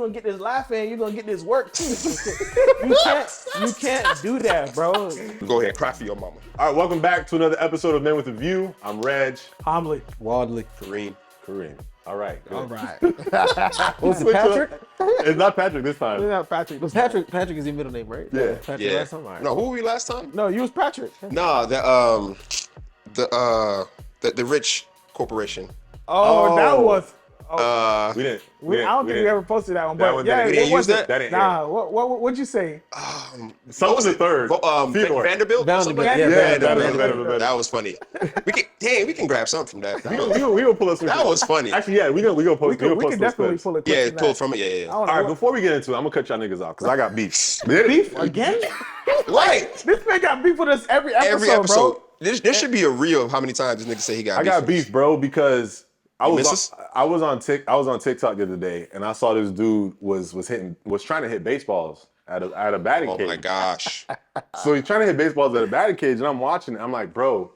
gonna get this laugh in, you're gonna get this work too. you can't do that, bro. Go ahead, cry for your mama. All right, welcome back to another episode of Men with a View. I'm Reg. Homely. Wildly. Kareem. All right. Good. All right. Was it Patrick? It's not Patrick this time. It's not Patrick. Patrick is your middle name, right? Yeah. Patrick Yeah. last time? All right. No, who were we last time? No, you was Patrick. Nah, the rich corporation. Oh, that was. We didn't. I don't think we ever posted that one. That But one yeah, didn't- we didn't what use was that? it? That ain't Nah, what'd you say? Something was the third. Fedor. Vanderbilt? Vanderbilt, Something? yeah, Vanderbilt. That was funny. We can grab something from that. We gonna pull us. That was funny. Actually, yeah, we gonna post. We could definitely pull a clip. Yeah, from pull that. from it. Yeah. All right, before we get into it, I'm gonna cut y'all niggas off because I got beef. Beef again? Right. This man got beef with us every episode, Every episode. bro. There should be a reel of how many times this nigga say he got I beef. got beef, bro, because I miss was on TikTok the other day, and I saw this dude was trying to hit baseballs at a batting Oh cage. my gosh. So he's trying to hit baseballs at a batting cage, and I'm watching it. I'm like, bro,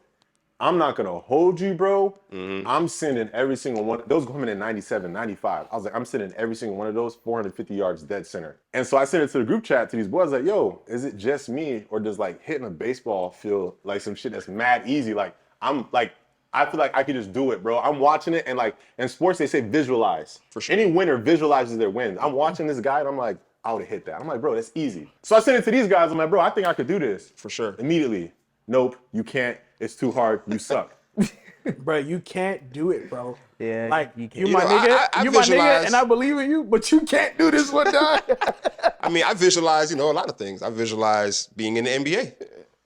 I'm not gonna hold you, bro. I'm sending every single one. Those coming in 97, 95. I was like, I'm sending every single one of those 450 yards dead center. And so I sent it to the group chat to these boys, like, yo, is it just me, or does like hitting a baseball feel like some shit that's mad easy? Like I feel like I could just do it, bro. I'm watching it, and like in sports, they say visualize. For sure. Any winner visualizes their wins. I'm watching this guy, and I'm like, I would have hit that. I'm like, bro, that's easy. So I sent it to these guys. I'm like, bro, I think I could do this. For sure. Immediately, nope, you can't. It's too hard. You suck. Bro, you can't do it, bro. Yeah, Like, you you can't. my You know, nigga, I you my nigga, visualize- and I believe in you, but you can't do this one time. I mean, I visualize, a lot of things. I visualize being in the NBA.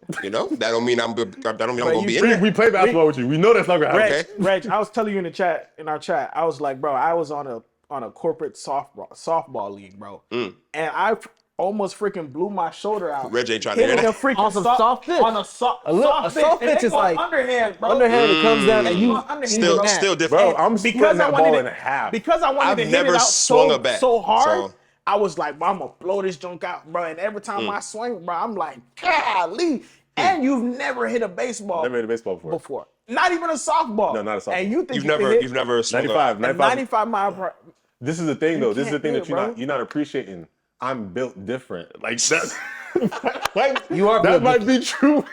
That don't mean I'm gonna be in there. We play basketball with you. We know that's not gonna happen. Reg, I was telling you in our chat, I was like, bro, I was on a corporate softball league, bro, and I almost freaking blew my shoulder out. Reg ain't trying to hear hitting a that. freaking On some soft pitch. On a soft soft and pitch they is go like underhand, bro. Underhand, it comes down, and you Underhand, Still bro. different. Bro, I'm splitting Because I that ball wanted in half. because I wanted I've to hit never it out swung a bat, so hard. so- I was like, bro, I'm gonna blow this junk out, bro. And every time I swing, bro, I'm like, golly. And you've never hit a baseball Never hit a baseball before. Not even a softball. No, not a softball. And you think You've you can never hit swung 95, up. 95. 95 mile per. This is the thing, though. This is the can't thing do that it, bro. you're not appreciating. I'm built different. Like that. Like, You are that built might be true.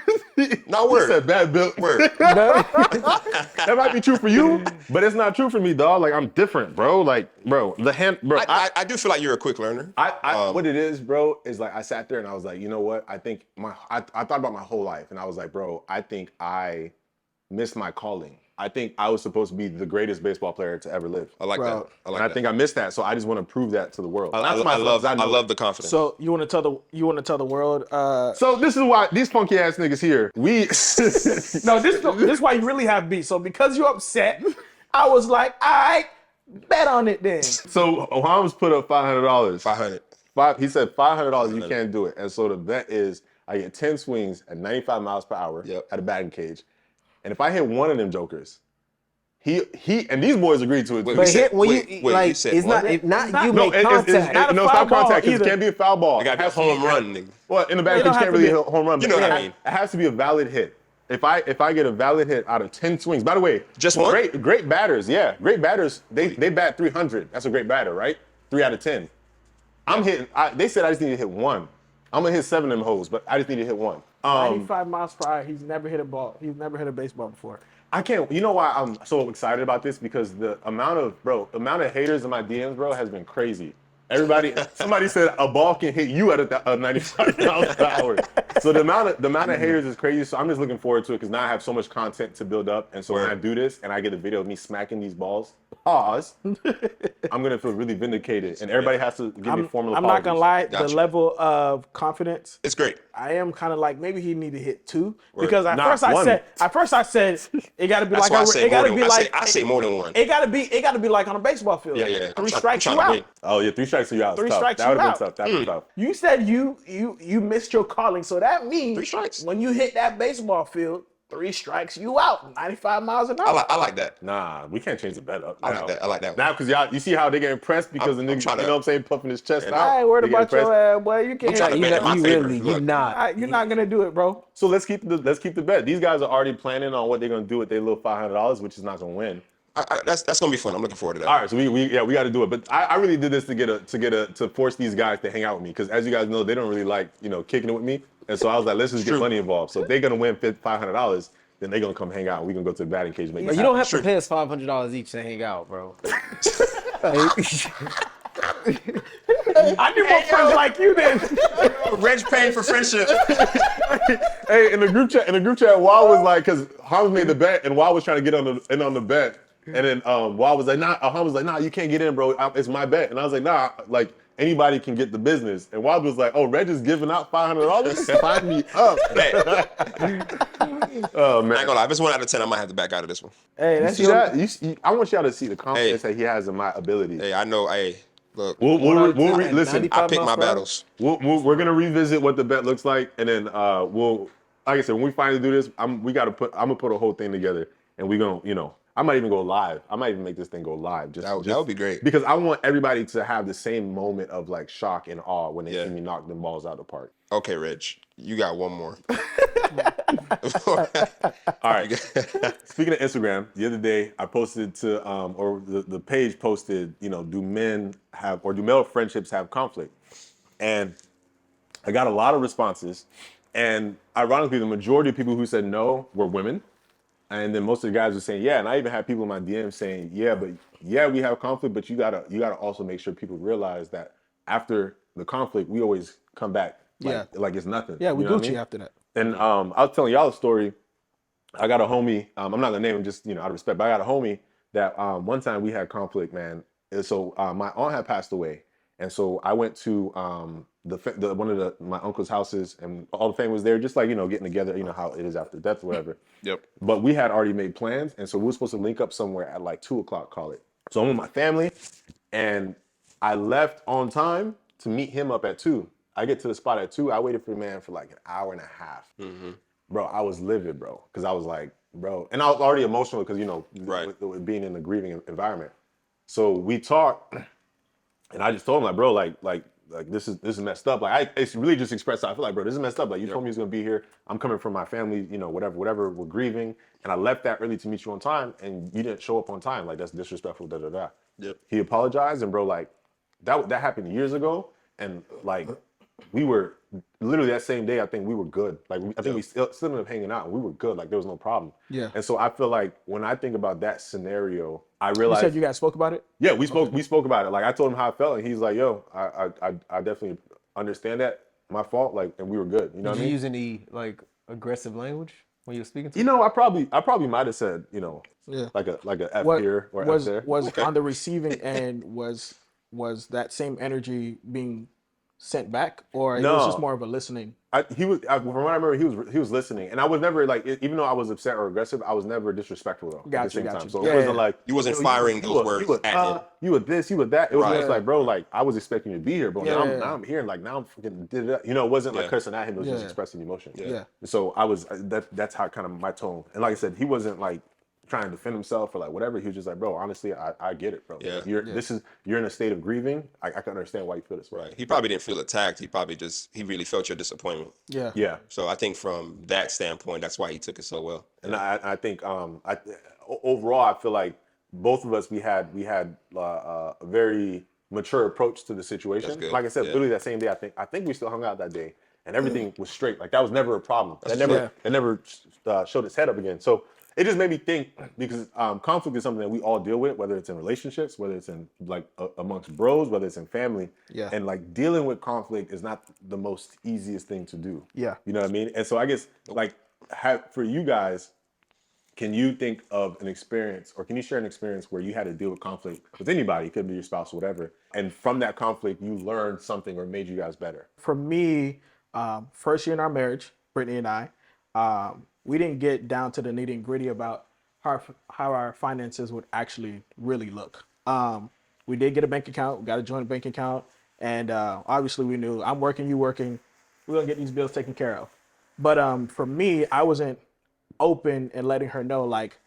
No, You word. said bad built. Word. That might be true for you, but it's not true for me, dog. Like I'm different, bro. Like, bro, the hand, bro. I do feel like you're a quick learner. What it is, bro, is like I sat there and I was like, you know what? I think I thought about my whole life and I was like, bro, I think I missed my calling. I think I was supposed to be the greatest baseball player to ever live. I like Bro. that. I like And I that. think I missed that, so I just want to prove that to the world. I Not to myself, 'cause love know it. the confidence. So you want to tell the world? So this is why these funky ass niggas here. No, this is why you really have beef. So because you're upset, I was like, all right, bet on it then. So Ohams put up $500. 500. He said $500. You can't do it. And so the bet is I get 10 swings at 95 miles per hour Yep. at a batting cage, and if I hit one of them jokers, he and these boys agreed to it. Wait, too. But said- hit when wait, you wait, like you said it's what? not not- you No, make contact. Not a no, foul stop ball contact. 'Cause it either. can't be a foul ball. I got It has that to be- home run, nigga. Well, in the batting It don't cage, can't have to really be- hit a home run. You but know what I it mean. It has to be a valid hit. If I get a valid hit out of 10 swings, by the way, Just one? Great batters, yeah, great batters. They bat 300. That's a great batter, right? 3 out of 10. I'm hitting. They said I just need to hit one. I'm gonna hit 7 of them hoes, but I just need to hit one. 95 miles per hour. He's never hit a ball. He's never hit a baseball before. I can't. You know why I'm so excited about this? Because the amount of haters in my DMs, bro, has been crazy. Somebody said a ball can hit you at a 95 miles per hour. So the amount of haters is crazy. So I'm just looking forward to it because now I have so much content to build up. And so when I do this and I get a video of me smacking these balls, I'm gonna feel really vindicated. And everybody has to give me formal I'm not gonna lie. Gotcha. The level of confidence. It's great. I am kind of like maybe he need to hit 2 because at Not first I one. said it got to be That's like why I say it got to more be than like I say more than one. it got to be like on a baseball field. Yeah. 3 I'm strikes trying you to out. win. Oh yeah, 3 strikes you out. Three Tough. strikes That would you have out. been tough. That would be tough. You said you missed your calling, so that means 3 strikes. when you hit that baseball field, 3 strikes you out, 95 miles an hour. I like that. Nah, we can't change the bet up. I like that. I like that. Now, because y'all, you see how they get impressed because the I'm nigga, trying to- you know what I'm saying, puffing his chest out. I ain't worried They get about your impressed. ass, boy. You can't. trying to You bet in my favor. really, Look. you're not. You're not gonna do it, bro. So let's keep the bet. These guys are already planning on what they're gonna do with their little $500, which is not gonna win. That's gonna be fun. I'm looking forward to that. All right, so we got to do it. But I really did this to force these guys to hang out with me because as you guys know, they don't really like kicking it with me, and so I was like, let's just get money involved. So if they're gonna win $500, then they're gonna come hang out. We gonna go to the batting cage. And make But you don't have to pay us $500 each to hang out, bro. I need more friends like you then. Reg paying for friendship. Hey, in the group chat, Wall was like, because Hans made the bet, and Wall was trying to get on the bet, and then Wall was like, nah, Hans was like, nah, you can't get in, bro. It's my bet, and I was like, nah, like anybody can get the business, and Wall was like, oh, Reg is giving out $500. Sign me up. Oh man, I ain't gonna lie. If it's 1 out of 10, I might have to back out of this one. Hey, that's see that? I want y'all to see the confidence that he has in my ability. Hey, I know. Hey, look. Listen. I pick my battles. We're gonna revisit what the bet looks like, and then like I said, when we finally do this, I'm gonna put a whole thing together, and we gonna, I might even go live. I might even make this thing go live. That would be great. Because I want everybody to have the same moment of like shock and awe when they see me knock them balls out of the park. Okay, Reg, you got one more. All right. Speaking of Instagram, the other day I posted to, or the page posted, do male friendships have conflict? And I got a lot of responses. And ironically, the majority of people who said no were women. And then most of the guys were saying, yeah. And I even had people in my DMs saying, yeah, we have conflict, but you gotta also make sure people realize that after the conflict, we always come back like it's nothing. Yeah, we Gucci after that. And I was telling y'all a story. I got a homie. I'm not gonna name him just out of respect, but I got a homie that one time we had conflict, man. And so my aunt had passed away, and so I went to one of my uncle's houses, and all the family was there, just like getting together. You know how it is after death or whatever. Yep. But we had already made plans, and so we were supposed to link up somewhere at like 2:00, call it. So I'm with my family, and I left on time to meet him up at 2:00. I get to the spot at 2:00. I waited for the man for like an hour and a half. Mm-hmm. Bro, I was livid, bro, because I was like, bro, and I was already emotional because with being in the grieving environment. So we talked, and I just told him like, bro, like this is messed up. Like it's really just expressed. I feel like, bro, this is messed up. Like you told me you was gonna be here. I'm coming from my family, whatever. We're grieving, and I left that early to meet you on time, and you didn't show up on time. Like that's disrespectful. Da da da. Yep. He apologized, and bro, like that happened years ago, and like. We were literally that same day. I think we were good. Like I think we still ended up hanging out. And we were good. Like there was no problem. Yeah. And so I feel like when I think about that scenario, I realized. You said you guys spoke about it? Yeah, we spoke. Okay. We spoke about it. Like I told him how I felt, and he's like, "Yo, I definitely understand that. My fault." Like, and we were good. You know what I mean? Did you use any like aggressive language when you were speaking to him? I probably might have said, like a F here or F there. Was on the receiving end was that same energy being sent back, or it was just more of a listening? From what I remember, he was listening, and I was never like, even though I was upset or aggressive, I was never disrespectful though. At the same time. So it wasn't like you wasn't firing those words at him. You were this, you were that. It was just like, bro, like I was expecting you to be here, bro. Now I'm here, and like now I'm freaking did it. It wasn't like cursing at him. It was just expressing emotion. Yeah. So I was that's how kind of my tone. And like I said, he wasn't like trying to defend himself or like whatever. He was just like, bro, honestly, I get it, bro. Yeah. Like, you're in a state of grieving. I can understand why you feel this way. Right. He probably didn't feel attacked. He really felt your disappointment. Yeah. Yeah. So I think from that standpoint, that's why he took it so well. And I think overall, I feel like both of us we had a very mature approach to the situation. Like I said, literally that same day, I think we still hung out that day, and everything was straight. Like that was never a problem. That never showed its head up again. So. It just made me think because conflict is something that we all deal with, whether it's in relationships, whether it's in like amongst bros, whether it's in family. Yeah. And like dealing with conflict is not the most easiest thing to do. Yeah. You know what I mean? And so I guess like for you guys, can you think of an experience or can you share an experience where you had to deal with conflict with anybody? It could be your spouse or whatever. And from that conflict, you learned something or made you guys better. For me, first year in our marriage, Brittany and I, we didn't get down to the nitty and gritty about how our finances would actually really look. We did get a bank account, we got a joint bank account, and obviously we knew I'm working, you working, we're gonna get these bills taken care of. But for me, I wasn't open and letting her know like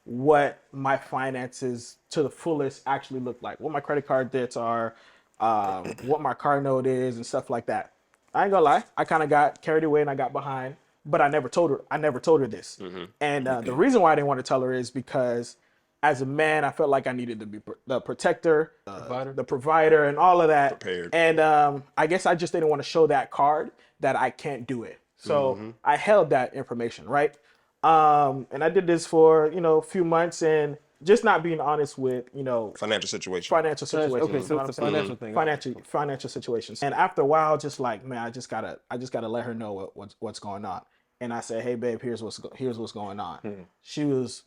what my finances to the fullest actually look like, what my credit card debts are, what my car note is, and stuff like that. I ain't gonna lie, I kind of got carried away and I got behind. But I never told her this. Mm-hmm. And the reason why I didn't want to tell her is because as a man, I felt like I needed to be the protector, Provider. the provider, and all of that. Prepared. And I guess I just didn't want to show that card that I can't do it. So I held that information, right? And I did this for a few months, and just not being honest with Financial situation. financial situations. Okay, you so know what it's I'm a saying? financial thing. Financial situations. And after a while, just like, man, I just gotta let her know what's going on. And I said, hey, babe, here's what's going on. She was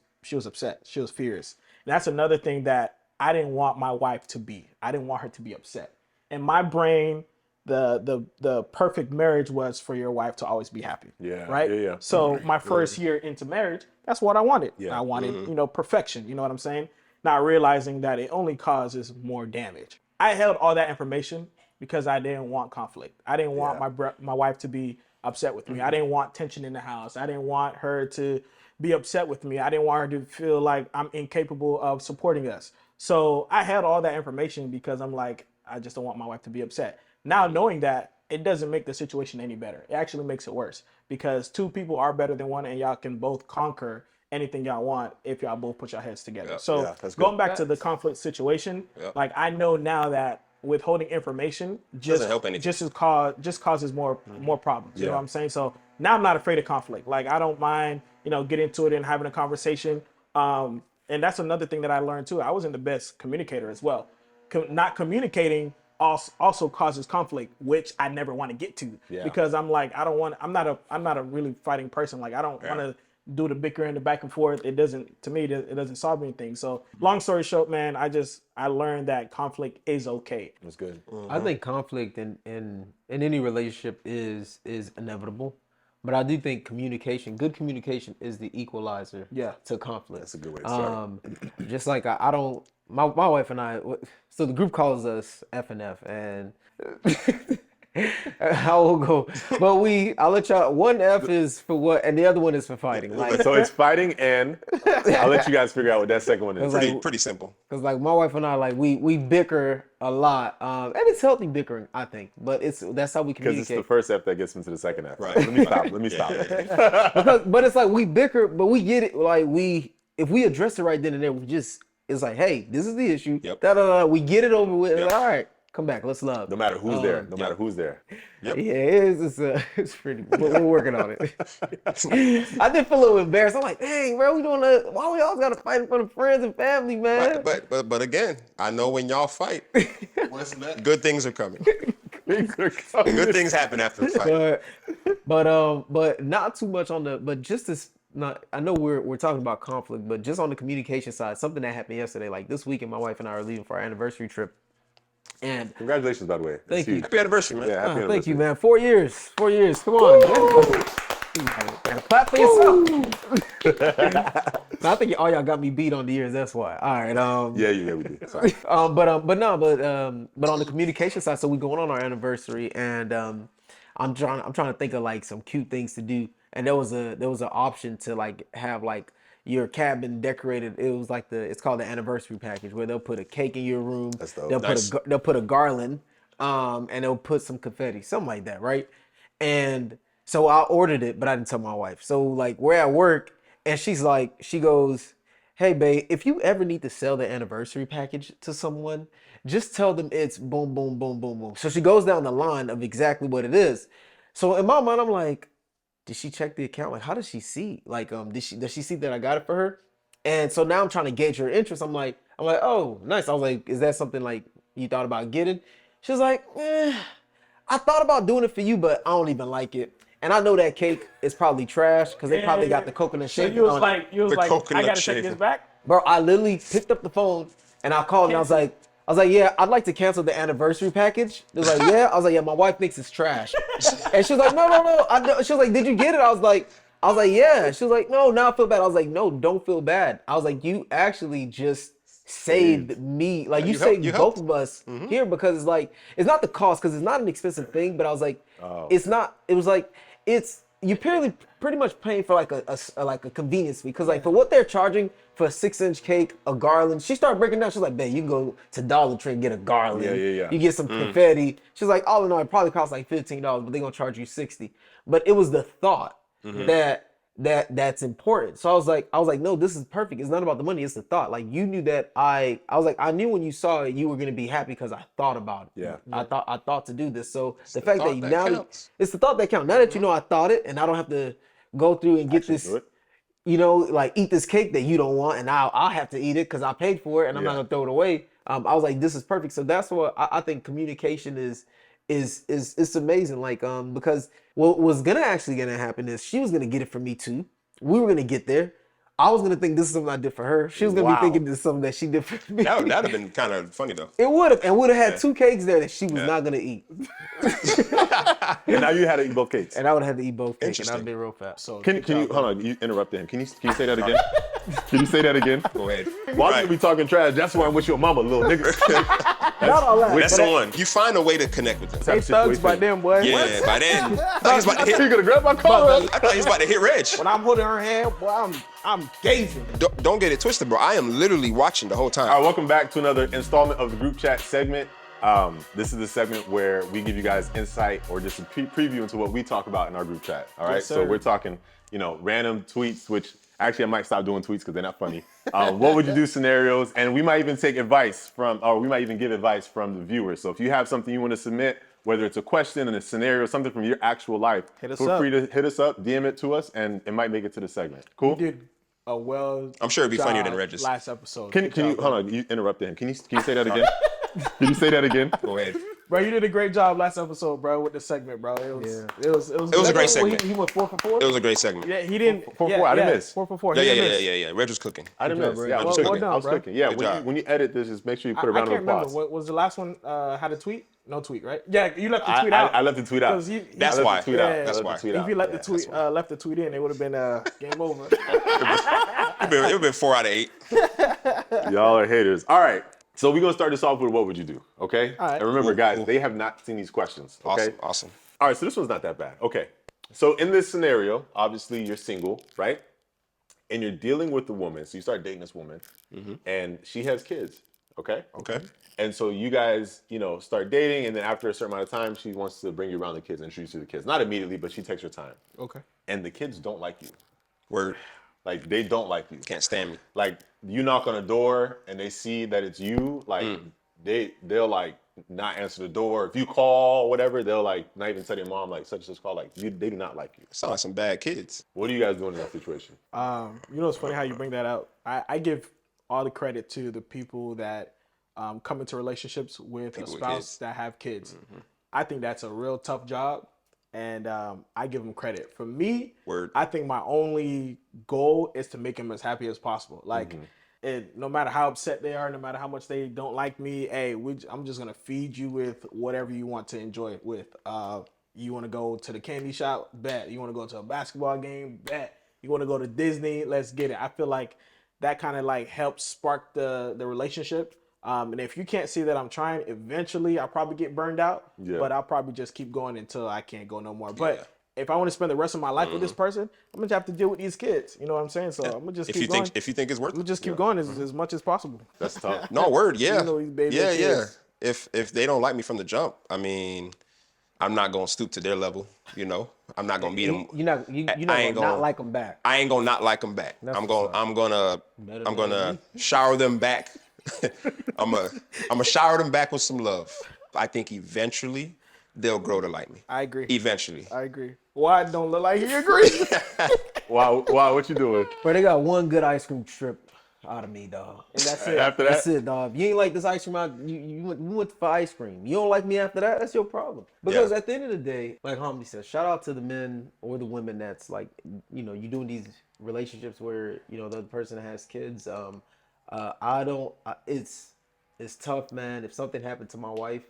upset. She was furious. And that's another thing that I didn't want my wife to be. I didn't want her to be upset. In my brain, the perfect marriage was for your wife to always be happy. Yeah, Right. yeah. So my first year into marriage, that's what I wanted. Yeah. I wanted perfection. You know what I'm saying? Not realizing that it only causes more damage. I held all that information because I didn't want conflict. I didn't want my wife to be upset with me. I didn't want tension in the house. I didn't want her to be upset with me. I didn't want her to feel like I'm incapable of supporting us. So I had all that information because I'm like, I just don't want my wife to be upset. Now knowing that, it doesn't make the situation any better. It actually makes it worse because two people are better than one, and y'all can both conquer anything y'all want if y'all both put your heads together. So that's good. going back to the conflict situation, like I know now that withholding information just Doesn't help anything. just causes more problems. You know what I'm saying? So now I'm not afraid of conflict. Like I don't mind, get into it and having a conversation. And that's another thing that I learned too. I wasn't the best communicator as well. Not communicating also causes conflict, which I never want to get to because I'm like, I'm not a really fighting person. Like I don't want to do the bickering, the back and forth. It doesn't solve anything. So long story short, man, I learned that conflict is okay. That's good. I think conflict in any relationship is inevitable, but I do think good communication is the equalizer to conflict. That's a good way to start. Just like I don't, my wife and I, so the group calls us F and F, and I will go, but I'll let y'all. One F is for what, and the other one is for fighting. Like So it's fighting, and I'll let you guys figure out what that second one is. Pretty simple. Because like my wife and I, like we bicker a lot, and it's healthy bickering, I think. But that's how we Because communicate. it's the first F that gets into the second F. Right. Let me stop. But it's like we bicker, but we get it. Like if we address it right then and there, it's like, hey, this is the issue. Yep. We get it over with. All right, come back, let's love. No matter who's there. No matter who's there. Yeah, it's pretty. We're working on it. I did feel a little embarrassed. I'm like, dang, bro, why we always gotta fight in front of friends and family, man? But again, I know when y'all fight, good things are coming. Good things happen after the fight. But not too much on the. But just as not, I know we're talking about conflict, but just on the communication side, something that happened yesterday. Like this weekend, my wife and I are leaving for our anniversary trip. And Congratulations, by the way. That's Thank you. huge. Happy anniversary, man. Yeah, happy thank you, anniversary. man. 4 years. 4 years. Come on, man. Clap for yourself. I think all y'all got me beat on the years. That's why. All right. Yeah, we did. Sorry. But on the communication side, so we going on our anniversary, and I'm trying to think of like some cute things to do, and there was an option to like have like your cabin decorated. It was like it's called the anniversary package, where they'll put a cake in your room. That's dope. They'll put a garland, and they'll put some confetti, something like that, right? And so I ordered it, but I didn't tell my wife. So like we're at work, and she goes, hey babe, if you ever need to sell the anniversary package to someone, just tell them it's boom, boom, boom, boom, boom. So she goes down the line of exactly what it is. So in my mind, I'm like, did she check the account? Like, how does she see? Like, does she see that I got it for her? And so now I'm trying to gauge her interest. I'm like, oh, nice. I was like, is that something like you thought about getting? She was like, I thought about doing it for you, but I don't even like it. And I know that cake is probably trash because they probably got the coconut So shape. you was like, coconut I gotta shaver. take this back. Bro, I literally picked up the phone and I called and I was like, yeah, I'd like to cancel the anniversary package. They was like, yeah. I was like, yeah, my wife thinks it's trash. And she was like, no. She was like, did you get it? I was like, yeah. She was like, no, now I feel bad. I was like, no, don't feel bad. I was like, you actually just saved me. Like you saved both of us here because it's like, it's not the cost because it's not an expensive thing, but I was like, you're pretty much paying for like a convenience fee because like for what they're charging for a 6-inch cake, a garland. She started breaking down. She's like, "Babe, you can go to Dollar Tree and get a garland. Yeah. You get some confetti." She's like, "All in all, it probably costs like $15, but they're gonna charge you $60." But it was the thought that that's important. So I was like, no, this is perfect. It's not about the money. It's the thought. Like you knew that I was like, I knew when you saw it, you were gonna be happy because I thought about it. Yeah. I thought to do this. So the fact that thought you that now counts. it's the thought that counts. Now that you know I thought it, and I don't have to go through and get Actually this, do it. you know, like eat this cake that you don't want, and I'll have to eat it because I paid for it, and I'm not Yeah. gonna throw it away. I was like, this is perfect. So that's what I think communication is it's amazing. Like because what was gonna happen is she was gonna get it from me too. We were gonna get there. I was gonna think this is something I did for her. She was gonna Wow. be thinking this is something that she did for me. That'd have been kind of funny though. It would have, and would have had two cakes there that she was not gonna eat, And now you had to eat both cakes. and I would have had to eat both cakes, and I'd Interesting. been real fat. So Can you hold on? You interrupted him. Can you say that again? Can you say that again? Go ahead. Why Right. you be talking trash? That's why I'm with your mama, little nigga. Not all that. That's but the one. You find a way to connect with them. they thugs by them, boy. Yeah, by then. I thought he was about to You hit. gonna grab my car? I thought he was about to hit Reg. When I'm holding her hand, boy, I'm gazing. Don't get it twisted, bro. I am literally watching the whole time. All right, welcome back to another installment of the group chat segment. This is the segment where we give you guys insight or just a preview into what we talk about in our group chat. All right, Yes, so sir. we're talking, random tweets, which actually I might stop doing tweets because they're not funny. What would you do scenarios, and we might even take advice from, or we might even give advice from the viewers. So if you have something you want to submit, whether it's a question and a scenario, something from your actual life, Hit us feel up. free to hit us up, DM it to us, and it might make it to the segment. Cool? You did a well. I'm sure it'd be funnier than job Regis. last episode. Can Good you job, hold on? You interrupted him. Can you say that again? Can you say that again? Go ahead. bro? You did a great job last episode, bro, with the segment, bro. It was a great segment. He went 4 for 4. It was a great segment. Yeah, he didn't. Four for yeah, 4, I didn't yeah, miss. 4 for 4. Yeah, He yeah, didn't yeah, miss. yeah, yeah. Reg was cooking. I didn't Good miss. job, Yeah, I Ray. was Well cooking. done, I was bro. cooking. Yeah, Good job. when you edit this, just make sure you put a I round can't of remember. applause. Was the last one had a tweet? No tweet, right? Yeah, you left the tweet out. I left the tweet out. 'Cause That's I left why. the tweet out. Yeah. I That's left why. the tweet If out. you left Yeah. the tweet, left the tweet in, it would have been game over. It would have been 4 out of 8. Y'all are haters. All right. So we're gonna start this off with what would you do? Okay. All right. And remember, Cool, guys, cool. they have not seen these questions. Okay. Awesome. All right. So this one's not that bad. Okay. So in this scenario, obviously you're single, right? And you're dealing with a woman. So you start dating this woman, and she has kids. Okay. Okay. And so you guys, start dating, and then after a certain amount of time, she wants to bring you around the kids, introduce you to the kids. Not immediately, but she takes her time. Okay. And the kids don't like you. Word. Like they don't like you. Can't stand me. Like you knock on a door and they see that it's you, like they'll like not answer the door. If you call or whatever, they'll like not even tell your mom like such and such call. Like they do not like you. Sound like some bad kids. What are you guys doing in that situation? It's funny how you bring that up. I give all the credit to the people that come into relationships with People a with spouse kids. that have kids. I think that's a real tough job, and I give them credit. For me, Word. I think my only goal is to make them as happy as possible. Like, no matter how upset they are, no matter how much they don't like me, hey, I'm just gonna feed you with whatever you want to enjoy it with. You want to go to the candy shop? Bet. You want to go to a basketball game? Bet. You want to go to Disney? Let's get it. I feel like that kind of like helps spark the relationship. And if you can't see that I'm trying, eventually I'll probably get burned out. Yeah. But I'll probably just keep going until I can't go no more. But if I want to spend the rest of my life with this person, I'm gonna have to deal with these kids. You know what I'm saying? So I'm gonna just If keep you going. think it's worth We'll it. just keep going as much as possible. That's tough. No, word, yeah. You know these baby yeah. kids. If they don't like me from the jump, I mean, I'm not gonna stoop to their level, I'm not gonna meet them. You're not I ain't gonna not gonna- like them back. I ain't gonna not like them back. I'm gonna shower them back. I'm gonna shower them back with some love. I think eventually they'll grow to like me. I agree. Eventually. I agree. Why don't look like he agrees? Wow, what you doing? Bro, they got one good ice cream trip out of me, dog. And that's it. After that, That's it, dog. You ain't like this ice cream out. You went for ice cream. You don't like me after that. That's your problem. Because Yeah. at the end of the day, like Homie said, shout out to the men or the women that's like, you doing these relationships where the other person has kids. It's tough, man. If something happened to my wife,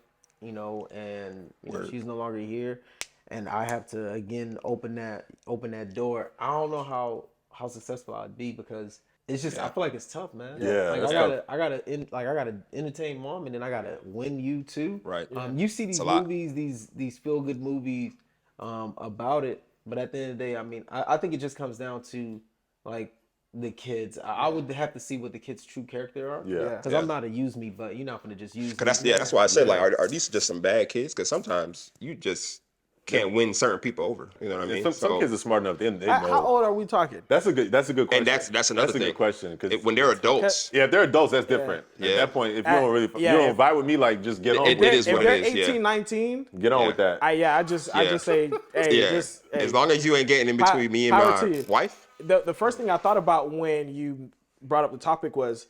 and she's no longer here, and I have to again open that door. I don't know how successful I'd be because. It's just I feel like it's tough, man. Yeah, like it's I gotta entertain mom, and then I gotta win you too. Right. You see these a lot. movies, these feel good movies, about it, but at the end of the day, I mean, I think it just comes down to like the kids. I would have to see what the kids' true character are. Yeah. Because Yeah. I'm not a use me, but you're not gonna just use. Cause me. that's why I said like, are these just some bad kids? Cause sometimes you just can't win certain people over. You know what I mean? Some kids are smart enough. They know. How old are we talking? That's a good question. And that's another thing. That's a good question. Because When they're adults, if they're adults, that's different. Yeah. At that point, if you don't really, yeah, you don't if- vibe with me, like just get on. It with is If what they're it is, 18, yeah. 19, Get on with that. I just say, hey, yeah. just hey, As long as you ain't getting in between me and power to my you. wife. The first thing I thought about when you brought up the topic was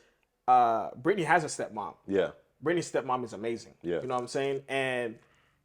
Brittany has a stepmom. Yeah. Brittany's stepmom is amazing. Yeah. You know what I'm saying? And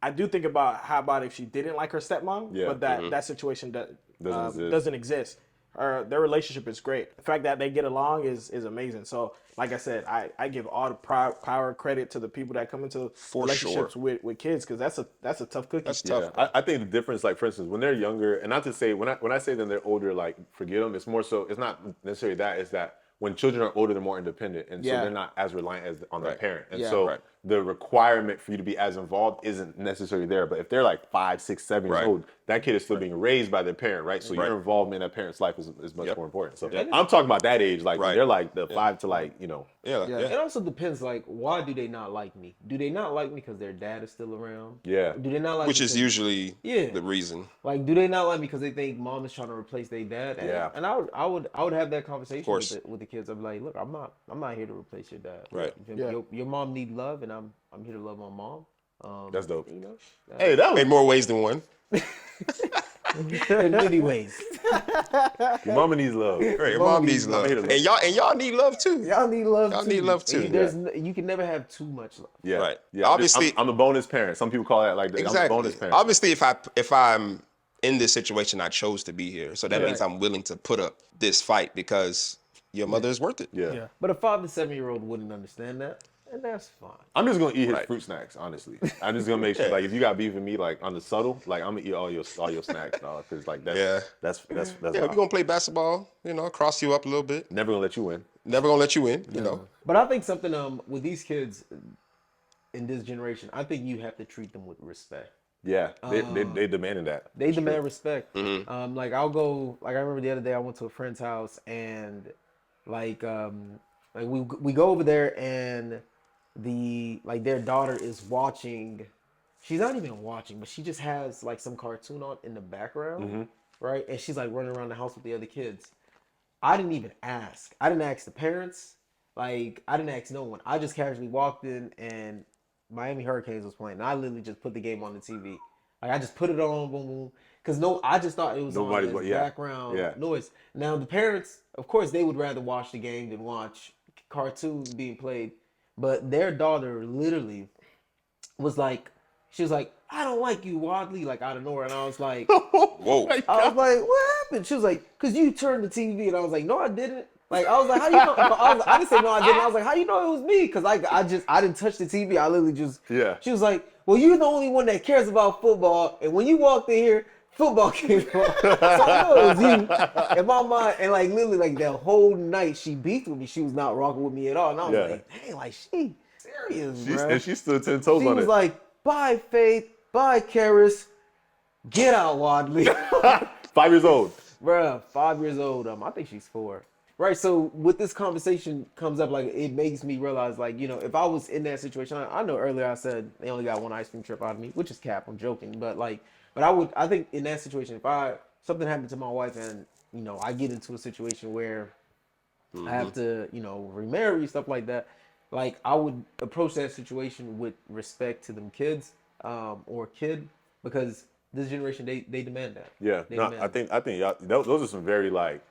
I do think about how about if she didn't like her stepmom, Yeah. but that situation Doesn't doesn't exist. Their relationship is great. The fact that they get along is amazing. So, like I said, I give all the power credit to the people that come into relationships with kids because that's a tough cookie. That's tough. Yeah, I think the difference, like for instance, when they're younger, and not to say when I say that they're older, like forget them. It's more so. It's not necessarily that. It's that when children are older, they're more independent, and so Yeah. they're not as reliant on their Right. parent. And Yeah. so Right. the requirement for you to be as involved isn't necessarily there. But if they're like 5, 6, 7 years Right. old, that kid is still being raised by their parent, right? So Right. your involvement in that parent's life is much Yep. more important. So Yep. I'm talking about that age, like Right. they're like the 5 to like Yeah. Yeah. It also depends, like, why do they not like me? Do they not like me because their dad is still around? Yeah. Do they not like Which me is 'cause- usually Yeah. the reason. Like, do they not like me because they think mom is trying to replace their dad? And, Yeah. And I would have that conversation course. with the kids. I'm like, look, I'm not here to replace your dad. Right. Yeah. Your mom need love, and I'm here to love my mom. That's dope. You know, Hey, that was In more ways than one. in many ways. your mama needs love. Right, your mom needs love. Mama needs And y'all need love too. Y'all need love. Y'all too. need love, too. You can never have too much love. Yeah, Right. Yeah. Obviously- I'm a bonus parent. Some people call that like that. I'm a Exactly. bonus parent. Obviously, if I'm in this situation, I chose to be here. So that means I'm willing to put up this fight because your mother is worth it. Yeah. Yeah. But a 5 to 7-year-old wouldn't understand that, and that's fine. I'm just gonna eat his Right. fruit snacks. Honestly, I'm just gonna make sure like if you got beef with me like on the subtle, like I'm gonna eat all your snacks, dog. Because like that's Yeah, wild. we're gonna play basketball, cross you up a little bit. Never gonna let you win. Never gonna let you in, But I think something with these kids in this generation, I think you have to treat them with respect. Yeah, they demanded that. They demand respect. Mm-hmm. Like I'll go. Like I remember the other day, I went to a friend's house and like we go over there and their daughter is watching. She's not even watching, but she just has like some cartoon on in the background, right? And she's like running around the house with the other kids. I didn't even ask. I didn't ask the parents. Like I didn't ask no one. I just casually walked in and Miami Hurricanes was playing. And I literally just put the game on the TV. Like I just put it on, boom, boom. Cause I just thought it was Nobody's on as yeah. background Yeah. noise. Now the parents, of course, they would rather watch the game than watch cartoons being played. But their daughter literally was like, she was like, I don't like you, Wadley, like out of nowhere. And I was like, Whoa. I was like, what happened? She was like, cause you turned the TV. And I was like, no, I didn't. Like I was like, how you know? I didn't say no, I didn't. I was like, how you know it was me? Cause I didn't touch the TV. I literally just. Yeah. She was like, well, you're the only one that cares about football, and when you walked in here, football came on. So I know it was you. In my mind, and like literally, like that whole night, she beefed with me. She was not rocking with me at all, and I was Yeah. like, dang, like she serious, bro. And she stood 10 toes She on was it. like, bye, Faith, bye, Karis, get out, Wadley. 5 years old. Bruh, 5 years old. I think she's 4. Right. So with this conversation comes up, like it makes me realize, like, if I was in that situation, I know earlier I said they only got one ice cream trip out of me, which is cap. I'm joking, but I think in that situation, if something happened to my wife and I get into a situation where I have to remarry, stuff like that, like I would approach that situation with respect to them kids or kid, because this generation they demand that. Yeah. They No, demand I think y'all, those are some very like.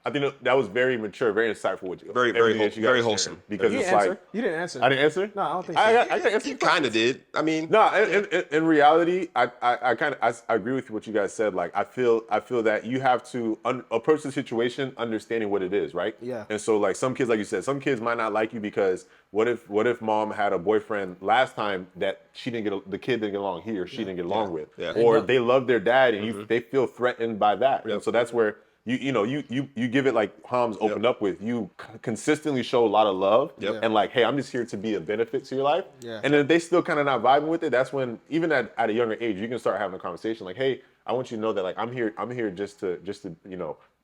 I think that was very mature, very insightful. What you, Very, everything very that you very guys shared. wholesome. Because You it's didn't answer. like You didn't answer. I didn't answer. No, I don't think so. I got answer. You kind of did. I mean, No, in reality, I agree with what you guys said. Like, I feel that you have to approach the situation understanding what it is, right? Yeah. And so, like, some kids, like you said, some kids might not like you because what if mom had a boyfriend last time that the kid didn't get along, he or she didn't get along with, Yeah. or they love their dad and they feel threatened by that, and so that's where. You give it like Ham's opened up with. You consistently show a lot of love and like, hey, I'm just here to be a benefit to your life. Yeah. And then they still kind of not vibing with it. That's when even at a younger age, you can start having a conversation like, hey, I want you to know that like I'm here just to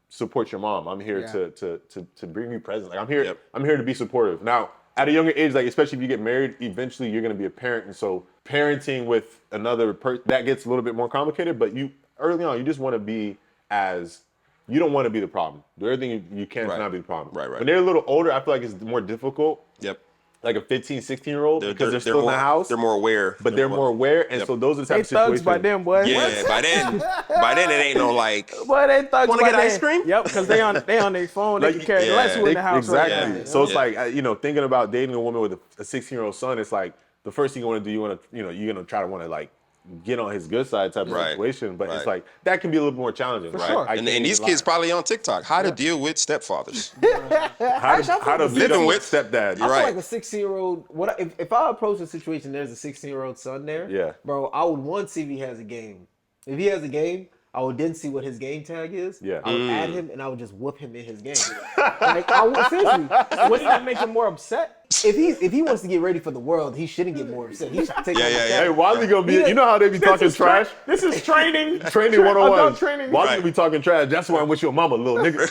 support your mom. I'm here Yeah. to bring you presents. Like I'm here Yep. I'm here to be supportive. Now, at a younger age, like especially if you get married, eventually you're gonna be a parent, and so parenting with another person that gets a little bit more complicated. But you early on, you just want to be you don't want to be the problem. Do everything you can to not be the problem. Right. When they're a little older, I feel like it's more difficult. Yep. Like a 15, 16-year-old because they're still in the house. They're more aware. But they're more aware, and so those are the type They of thugs situations. by them, boy. Yeah, by then it ain't no like. Boy, they thugs Wanna by get them. ice cream? Yep, because they on their phone. They can carry the lights in the house. Exactly. Right now. So it's Yeah. like thinking about dating a woman with a 16-year-old son. It's like the first thing you want to do. You're gonna try to want to like get on his good side type of Right. situation. But it's Right. like that can be a little more challenging. For right? sure. I And can't these even kids lie. probably on TikTok. How to deal with stepfathers. how to Living become with- stepdad. I feel Right. like a 16-year-old. If I approach a situation, there's a 16-year-old son there. Yeah. Bro, I would see if he has a game. If he has a game, I would then see what his game tag is. Yeah. I would add him and I would just whoop him in his game. Like I would seriously. Wouldn't that make him more upset? If he wants to get ready for the world, he shouldn't get more upset. He should take Yeah, on the yeah, tag. Hey, Wiley gonna be. You know how they be talking trash. This is training. Training 101. Adult training. Wiley Right. gonna be talking trash. That's why I'm with your mama, little nigga.